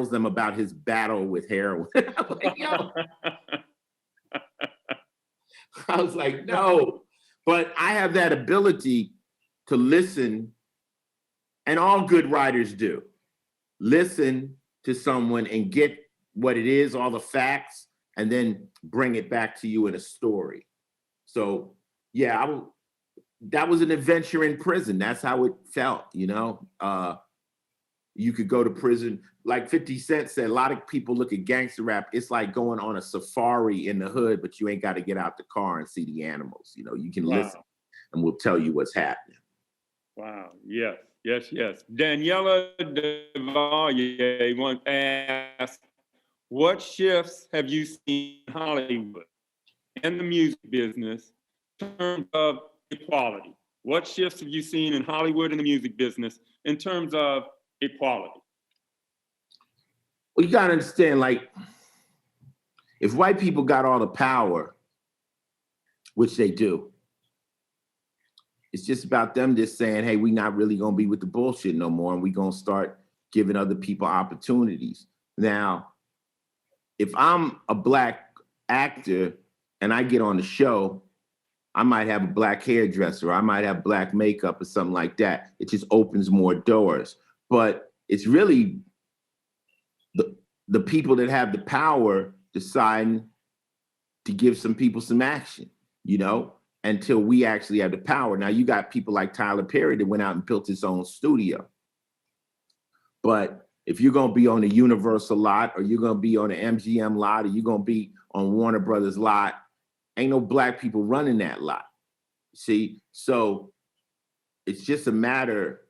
them about his battle with heroin. I'm like, yo. I was like, no. But I have that ability to listen, and all good writers do. Listen to someone and get what it is, all the facts, and then bring it back to you in a story. So, yeah, that was an adventure in prison. That's how it felt, You could go to prison. Like 50 Cent said, a lot of people look at gangster rap, it's like going on a safari in the hood, but you ain't got to get out the car and see the animals. You can listen, and we'll tell you what's happening. Wow. Yes. Daniela Devalier wants to ask, what shifts have you seen in Hollywood and the music business in terms of equality? What shifts have you seen in Hollywood and the music business in terms of equality? Well, you gotta understand, like, if white people got all the power, which they do, it's just about them just saying, hey, we're not really gonna be with the bullshit no more, and we're gonna start giving other people opportunities. Now, if I'm a Black actor and I get on the show, I might have a Black hairdresser, or I might have Black makeup or something like that. It just opens more doors. But it's really the people that have the power deciding to give some people some action, you know, until we actually have the power. Now, you got people like Tyler Perry that went out and built his own studio. But if you're going to be on the Universal lot, or you're going to be on the MGM lot, or you're going to be on Warner Brothers lot, ain't no Black people running that lot. See? So it's just a matter.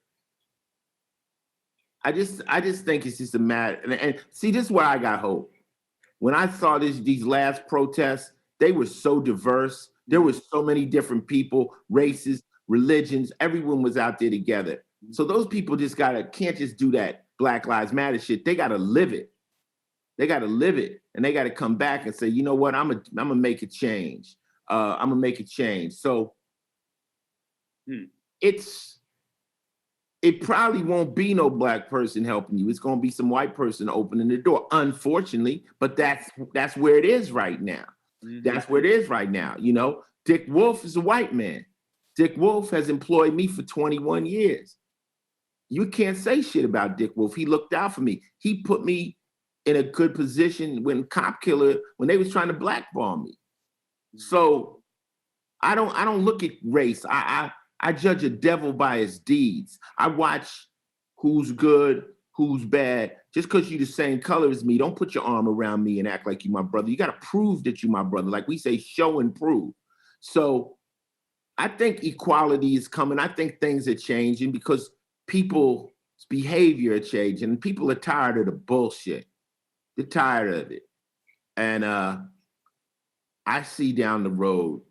I just think it's just a matter. And see, this is where I got hope. When I saw these last protests, they were so diverse. There were so many different people, races, religions. Everyone was out there together. So those people just can't just do that Black Lives Matter shit. They gotta live it. They gotta live it, and they gotta come back and say, you know what? I'm gonna make a change. I'm gonna make a change. So it probably won't be no Black person helping you. It's gonna be some white person opening the door, unfortunately. But that's where it is right now. Mm-hmm. That's where it is right now. You know, Dick Wolf is a white man. Dick Wolf has employed me for 21 years. You can't say shit about Dick Wolf. He looked out for me. He put me in a good position when they was trying to blackball me. So I don't look at race. I judge a devil by his deeds. I watch who's good, who's bad. Just because you're the same color as me, don't put your arm around me and act like you my brother. You got to prove that you my brother. Like we say, show and prove. So I think equality is coming. I think things are changing because people's behavior are changing. People are tired of the bullshit. They're tired of it. And I see down the road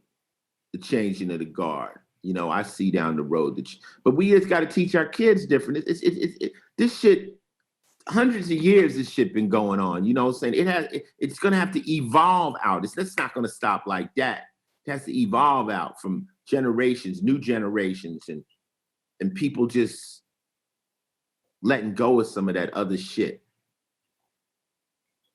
the changing of the guard. You know, I see down the road. But we just got to teach our kids different. This shit, hundreds of years this shit been going on. You know what I'm saying? It's going to have to evolve out. It's not going to stop like that. It has to evolve out from generations, new generations, and people just letting go of some of that other shit.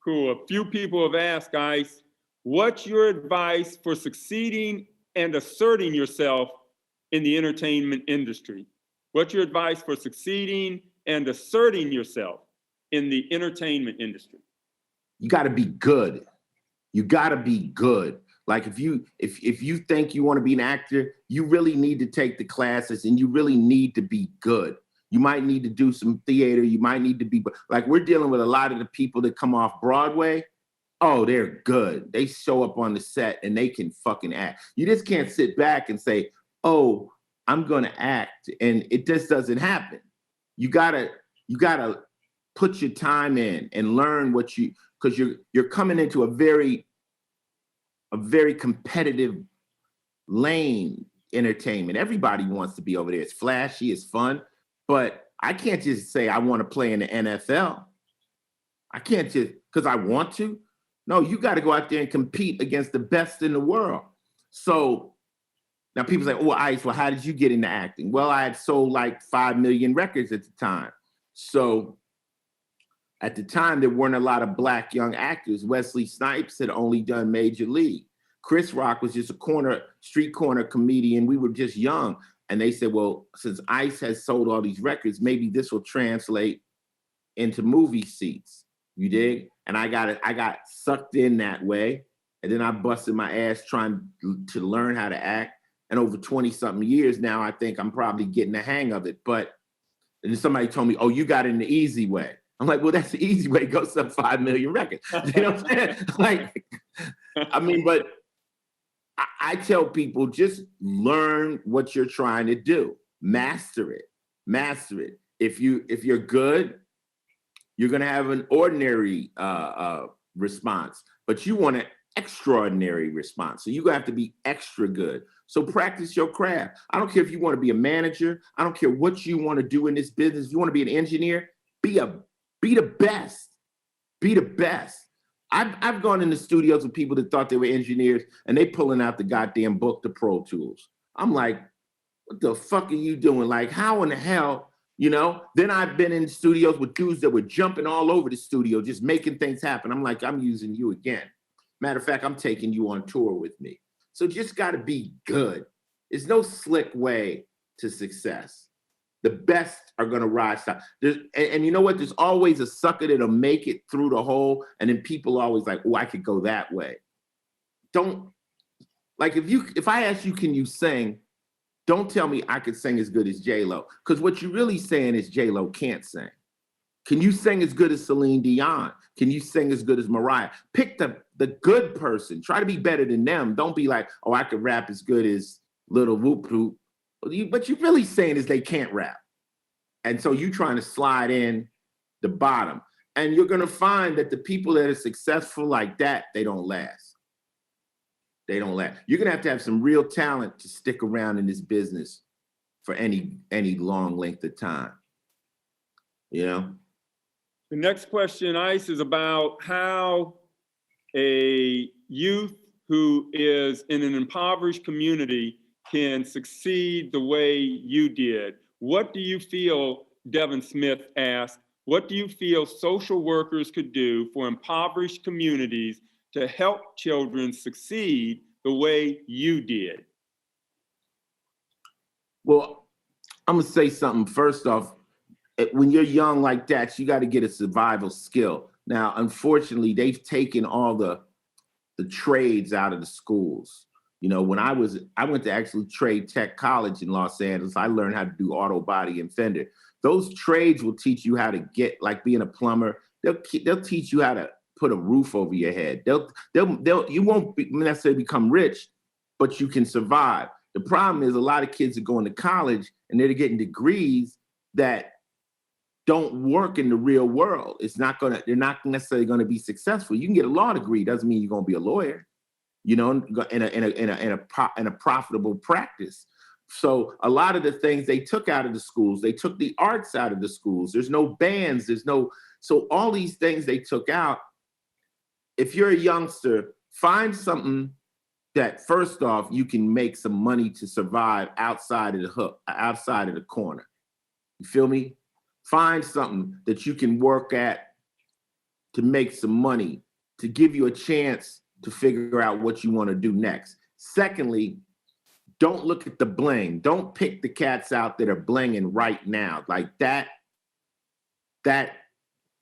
Cool. A few people have asked, guys, what's your advice for succeeding and asserting yourself in the entertainment industry? What's your advice for succeeding and asserting yourself in the entertainment industry? You got to be good. You got to be good. Like if you think you want to be an actor, you really need to take the classes and you really need to be good. You might need to do some theater. You might need to be, like we're dealing with a lot of the people that come off Broadway. Oh, they're good. They show up on the set and they can fucking act. You just can't sit back and say, oh, I'm going to act. And it just doesn't happen. You gotta put your time in and learn because you're coming into a very competitive lane entertainment. Everybody wants to be over there. It's flashy, it's fun, but I can't just say I want to play in the NFL. I can't just because I want to. No, you got to go out there and compete against the best in the world. So now people say, oh, Ice, well, how did you get into acting? Well, I had sold like 5 million records at the time. So at the time, there weren't a lot of Black young actors. Wesley Snipes had only done Major League. Chris Rock was just a street corner comedian. We were just young. And they said, well, since Ice has sold all these records, maybe this will translate into movie seats. You dig? And I got sucked in that way. And then I busted my ass trying to learn how to act. And over 20-something years now, I think I'm probably getting the hang of it. But then somebody told me, oh, you got it in the easy way. I'm like, well, that's the easy way. Go sell 5 million records. You know what I'm saying? Like, I mean, but I tell people, just learn what you're trying to do. master it. Master it. If you're good, you're gonna have an ordinary response, but you want an extraordinary response. So you're gonna have to be extra good. So practice your craft. I don't care if you want to be a manager. I don't care what you want to do in this business. If you want to be an engineer, be the best. Be the best. I've gone into studios with people that thought they were engineers and they pulling out the goddamn book, the Pro Tools. I'm like, what the fuck are you doing? Like, how in the hell, you know? Then I've been in studios with dudes that were jumping all over the studio, just making things happen. I'm like, I'm using you again. Matter of fact, I'm taking you on tour with me. So just gotta be good. There's no slick way to success. The best are gonna rise up. And you know what? There's always a sucker that'll make it through the hole, and then people are always like, oh, I could go that way. Don't, like if I ask you, can you sing? Don't tell me I could sing as good as J-Lo, because what you're really saying is J-Lo can't sing. Can you sing as good as Celine Dion? Can you sing as good as Mariah? Pick the good person. Try to be better than them. Don't be like, oh, I could rap as good as Little Whoop Whoop. But you're really saying is they can't rap. And so you're trying to slide in the bottom. And you're going to find that the people that are successful like that, they don't last. They don't last. You're going to have some real talent to stick around in this business for any long length of time. You know? The next question, Ice, is about how a youth who is in an impoverished community can succeed the way you did. What do you feel, Devin Smith asked, what do you feel social workers could do for impoverished communities to help children succeed the way you did? Well, I'm gonna say something. First off, when you're young like that, you got to get a survival skill. Now, unfortunately, they've taken all the trades out of the schools. You know, when I went to actually trade tech college in Los Angeles, I learned how to do auto body and fender. Those trades will teach you how to get, like being a plumber. They'll teach you how to put a roof over your head. You won't necessarily become rich, but you can survive. The problem is a lot of kids are going to college and they're getting degrees that don't work in the real world. They're not necessarily going to be successful. You can get a law degree, doesn't mean you're going to be a lawyer, you know, in a profitable practice. So a lot of the things they took out of the schools, they took the arts out of the schools. There's no bands, so all these things they took out. If you're a youngster, find something that first off, you can make some money to survive outside of the hook, outside of the corner. You feel me? Find something that you can work at to make some money, to give you a chance to figure out what you want to do next. Secondly, don't look at the bling. Don't pick the cats out that are blinging right now. Like that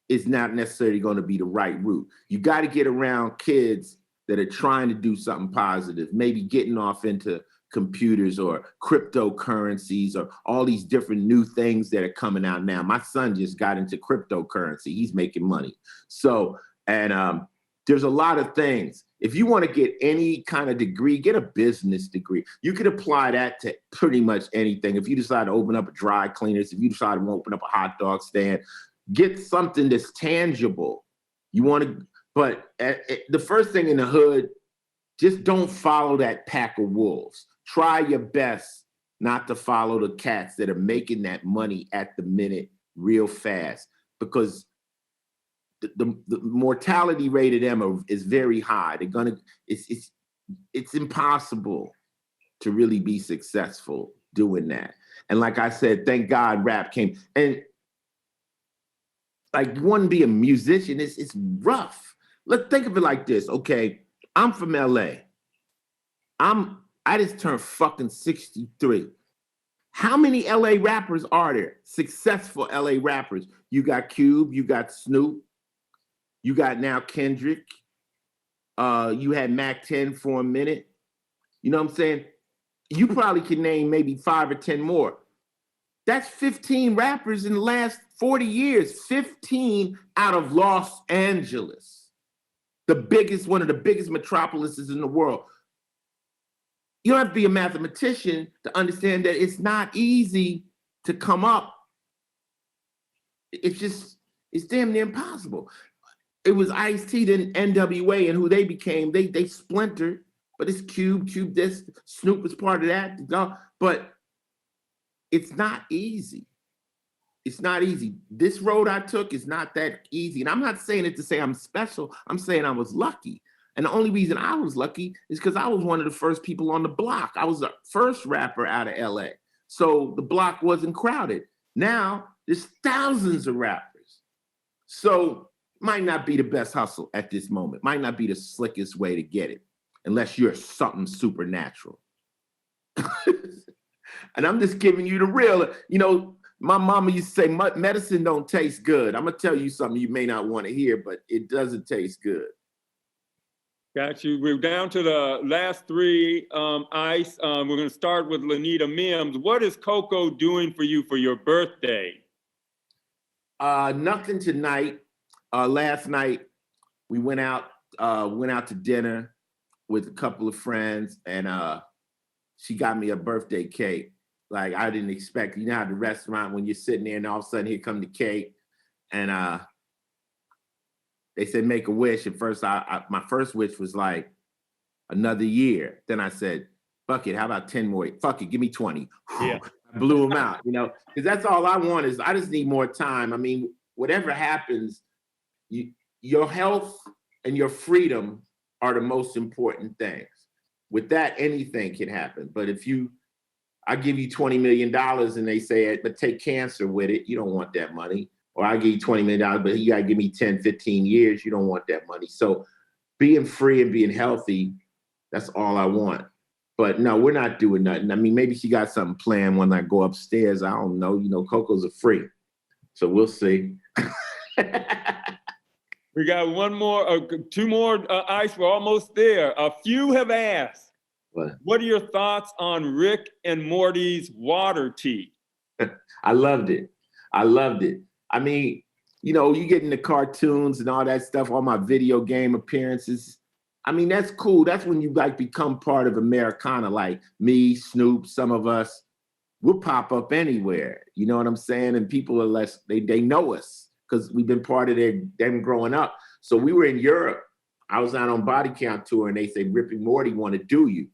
is not necessarily going to be the right route. You got to get around kids that are trying to do something positive, maybe getting off into computers or cryptocurrencies or all these different new things that are coming out now. My son just got into cryptocurrency. He's making money. So, and there's a lot of things. If you want to get any kind of degree, get a business degree. You could apply that to pretty much anything. If you decide to open up a dry cleaners, if you decide to open up a hot dog stand, get something that's tangible. You want to, but the first thing in the hood, just don't follow that pack of wolves. Try your best not to follow the cats that are making that money at the minute real fast, because the mortality rate of them is very high. It's impossible to really be successful doing that. And like I said, thank God rap came. And like, you want to be a musician, it's rough. Let's think of it like this. Okay, I'm from LA. I just turned fucking 63. How many LA rappers are there? Successful LA rappers. You got Cube, you got Snoop, you got now Kendrick. You had Mac 10 for a minute. You know what I'm saying? You probably can name maybe 5 or 10 more. That's 15 rappers in the last 40 years. 15 out of Los Angeles. One of the biggest metropolises in the world. you don't have to be a mathematician to understand that it's not easy to come up. It's damn near impossible. It was Ice-T, then NWA, and who they became, they splintered, but it's Cube this, Snoop was part of that, but it's not easy. It's not easy. This road I took is not that easy. And I'm not saying it to say I'm special. I'm saying I was lucky. And the only reason I was lucky is because I was one of the first people on the block. I was the first rapper out of LA. So the block wasn't crowded. Now there's thousands of rappers. So might not be the best hustle at this moment. Might not be the slickest way to get it, unless you're something supernatural. And I'm just giving you the real, my mama used to say, medicine don't taste good. I'm gonna tell you something you may not want to hear, but it doesn't taste good. Got you. We're down to the last three, Ice. We're gonna start with Lanita Mims. What is Coco doing for you for your birthday? Nothing tonight. Last night we went out to dinner with a couple of friends, and she got me a birthday cake. Like I didn't expect. You know how the restaurant, when you're sitting there and all of a sudden here come the cake, and they said make a wish. At first, my first wish was like another year. Then I said, fuck it, how about 10 more? Fuck it, give me 20. Yeah. I blew them out, because that's all I want is I just need more time. I mean, whatever happens, your health and your freedom are the most important things. With that, anything can happen. But if I give you $20 million and they say, but take cancer with it, you don't want that money. Or I give you $20 million, but you gotta give me 10, 15 years, you don't want that money. So being free and being healthy, that's all I want. But no, we're not doing nothing. I mean, maybe she got something planned when I go upstairs. I don't know. Coco's a freak. So we'll see. We got one more, two more, Ice. We're almost there. A few have asked, what are your thoughts on Rick and Morty's water tea? I loved it. I mean, you get into cartoons and all that stuff, all my video game appearances. I mean, that's cool. That's when you become part of Americana, like me, Snoop, some of us. We'll pop up anywhere. You know what I'm saying? And people are they know us because we've been part of them growing up. So we were in Europe. I was out on Body Count tour and they said, Rick and Morty want to do you.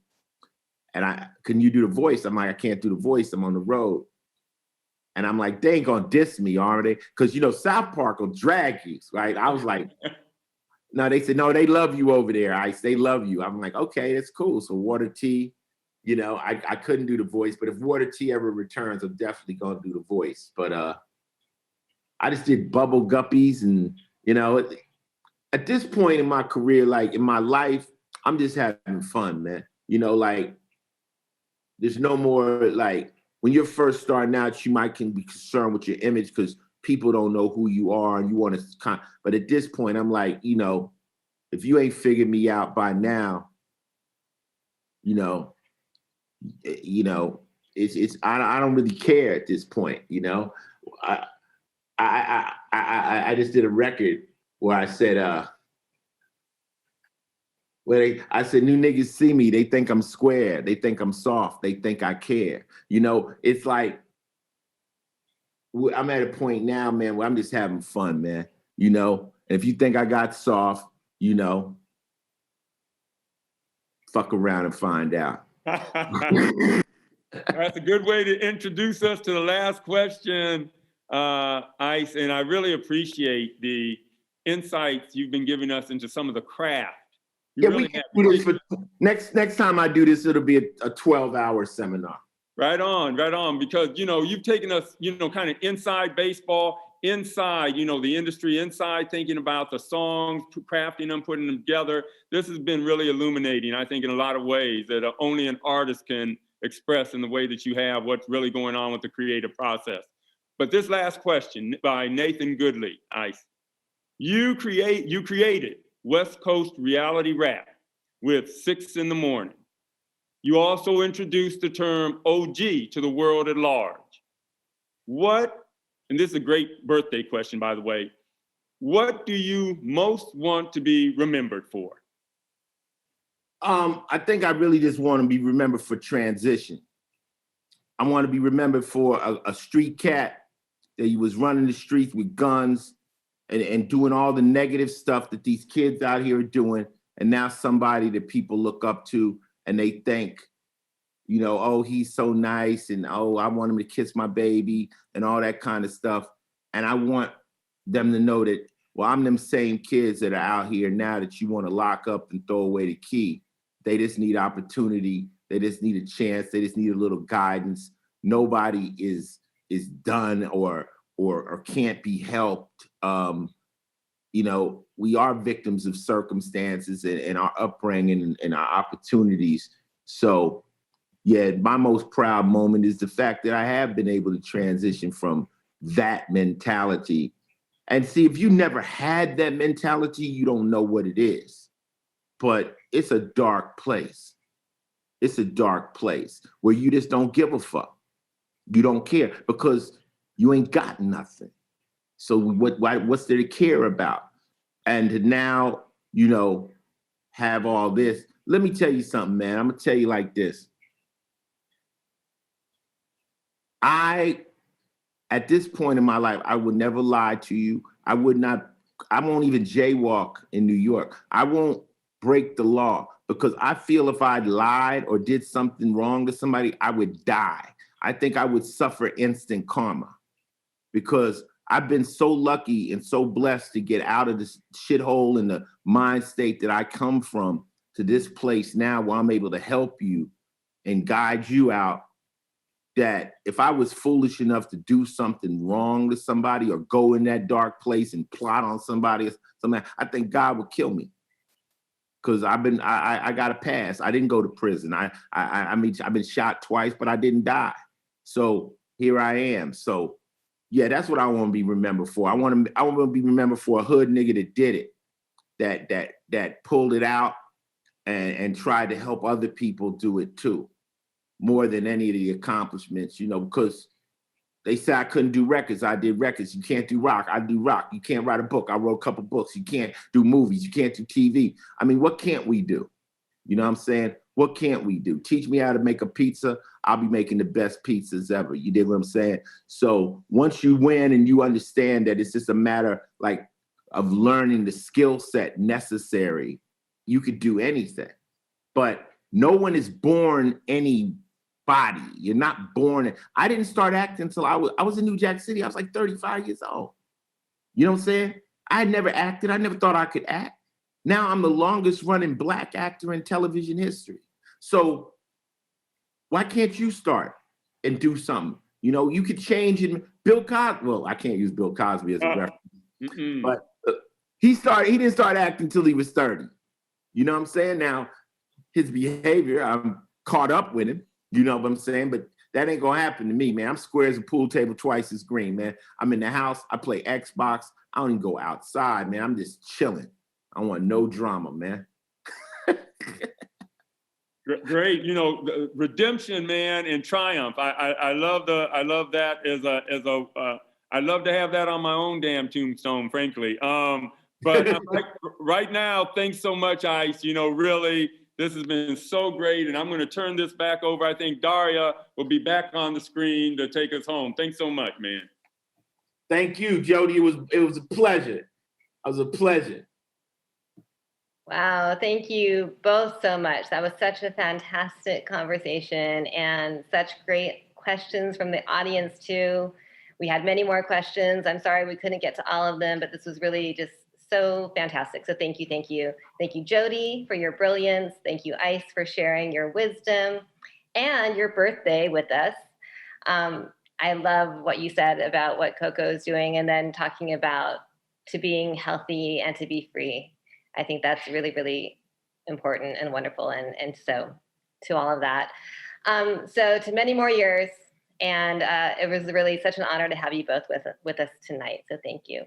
And can you do the voice? I'm like, I can't do the voice. I'm on the road. And I'm like, they ain't gonna diss me, are they? Because South Park will drag you, right? I was like, no, they said, no, they love you over there, Ice. They love you. I'm like, okay, that's cool. So water tea, I couldn't do the voice, but if water tea ever returns, I'm definitely gonna do the voice. But I just did bubble guppies and, at this point in my career, like in my life, I'm just having fun, man. There's no more when you're first starting out, you can be concerned with your image because people don't know who you are and you want to but at this point, I'm like, if you ain't figured me out by now, it's I don't really care at this point, I just did a record where I said, I said, new niggas see me, they think I'm square, they think I'm soft, they think I care. It's like, I'm at a point now, man, where I'm just having fun, man. And if you think I got soft, fuck around and find out. That's a good way to introduce us to the last question, Ice. And I really appreciate the insights you've been giving us into some of the craft. We can do this for next time I do this, it'll be a 12-hour seminar. Right on, because, you've taken us, kind of inside baseball, inside, the industry, inside thinking about the songs, crafting them, putting them together. This has been really illuminating, I think, in a lot of ways that only an artist can express in the way that you have what's really going on with the creative process. But this last question by Nathan Goodley, Ice. You created West Coast reality rap with 6 in the Morning. You also introduced the term OG to the world at large. And this is a great birthday question, by the way, what do you most want to be remembered for? I think I really just want to be remembered for transition. I want to be remembered for a street cat that he was running the streets with guns and doing all the negative stuff that these kids out here are doing. And now somebody that people look up to and they think, you know, oh, he's so nice. And oh, I want him to kiss my baby and all that kind of stuff. And I want them to know that, well, I'm them same kids that are out here now that you want to lock up and throw away the key. They just need opportunity. They just need a chance. They just need a little guidance. Nobody is done or can't be helped. You know, we are victims of circumstances and our upbringing and our opportunities. So, yeah, my most proud moment is the fact that I have been able to transition from that mentality. And see, if you never had that mentality, you don't know what it is. But it's a dark place. It's a dark place where you just don't give a fuck. You don't care because you ain't got nothing. So what's there to care about? And to now, you know, have all this. Let me tell you something, man. I'm gonna tell you like this. At this point in my life, I would never lie to you. I won't even jaywalk in New York. I won't break the law because I feel if I'd lied or did something wrong to somebody, I would die. I think I would suffer instant karma because I've been so lucky and so blessed to get out of this shithole in the mind state that I come from to this place now where I'm able to help you and guide you out. That if I was foolish enough to do something wrong to somebody or go in that dark place and plot on somebody or something, I think God would kill me. Because I got a pass. I didn't go to prison. I mean, I've been shot twice, but I didn't die. So here I am. So yeah, that's what I want to be remembered for. I want to be remembered for a hood nigga that did it, that pulled it out and tried to help other people do it too. More than any of the accomplishments, you know, because they say I couldn't do records. I did records. You can't do rock. I do rock. You can't write a book. I wrote a couple books. You can't do movies. You can't do TV. I mean, what can't we do? You know what I'm saying? What can't we do? Teach me how to make a pizza. I'll be making the best pizzas ever. You dig what I'm saying? So once you win and you understand that it's just a matter like of learning the skill set necessary, you could do anything. But no one is born any body. You're not born. I didn't start acting until I was in New Jack City. I was like 35 years old. You know what I'm saying? I had never acted. I never thought I could act. Now I'm the longest running Black actor in television history. So why can't you start and do something? You know, you could change it. Bill Cosby, well, I can't use Bill Cosby as a reference, but he didn't start acting until he was 30. You know what I'm saying? Now, his behavior, I'm caught up with him. You know what I'm saying? But that ain't gonna happen to me, man. I'm square as a pool table, twice as green, man. I'm in the house. I play Xbox. I don't even go outside, man. I'm just chilling. I want no drama, man. Great, you know, redemption, man, and triumph. I love that I love to have that on my own damn tombstone, frankly. But right now, thanks so much, Ice. You know, really. This has been so great, and I'm going to turn this back over. I think Daria will be back on the screen to take us home. Thanks so much, man. Thank you, Jody. It was a pleasure. It was a pleasure. Wow, thank you both so much. That was such a fantastic conversation and such great questions from the audience too. We had many more questions. I'm sorry we couldn't get to all of them, but this was really just so fantastic. So thank you, thank you. Thank you, Jody, for your brilliance. Thank you, Ice, for sharing your wisdom and your birthday with us. I love what you said about what Coco is doing and then talking about to being healthy and to be free. I think that's really, really important and wonderful. And so to all of that. So to many more years. And it was really such an honor to have you both with us tonight. So thank you.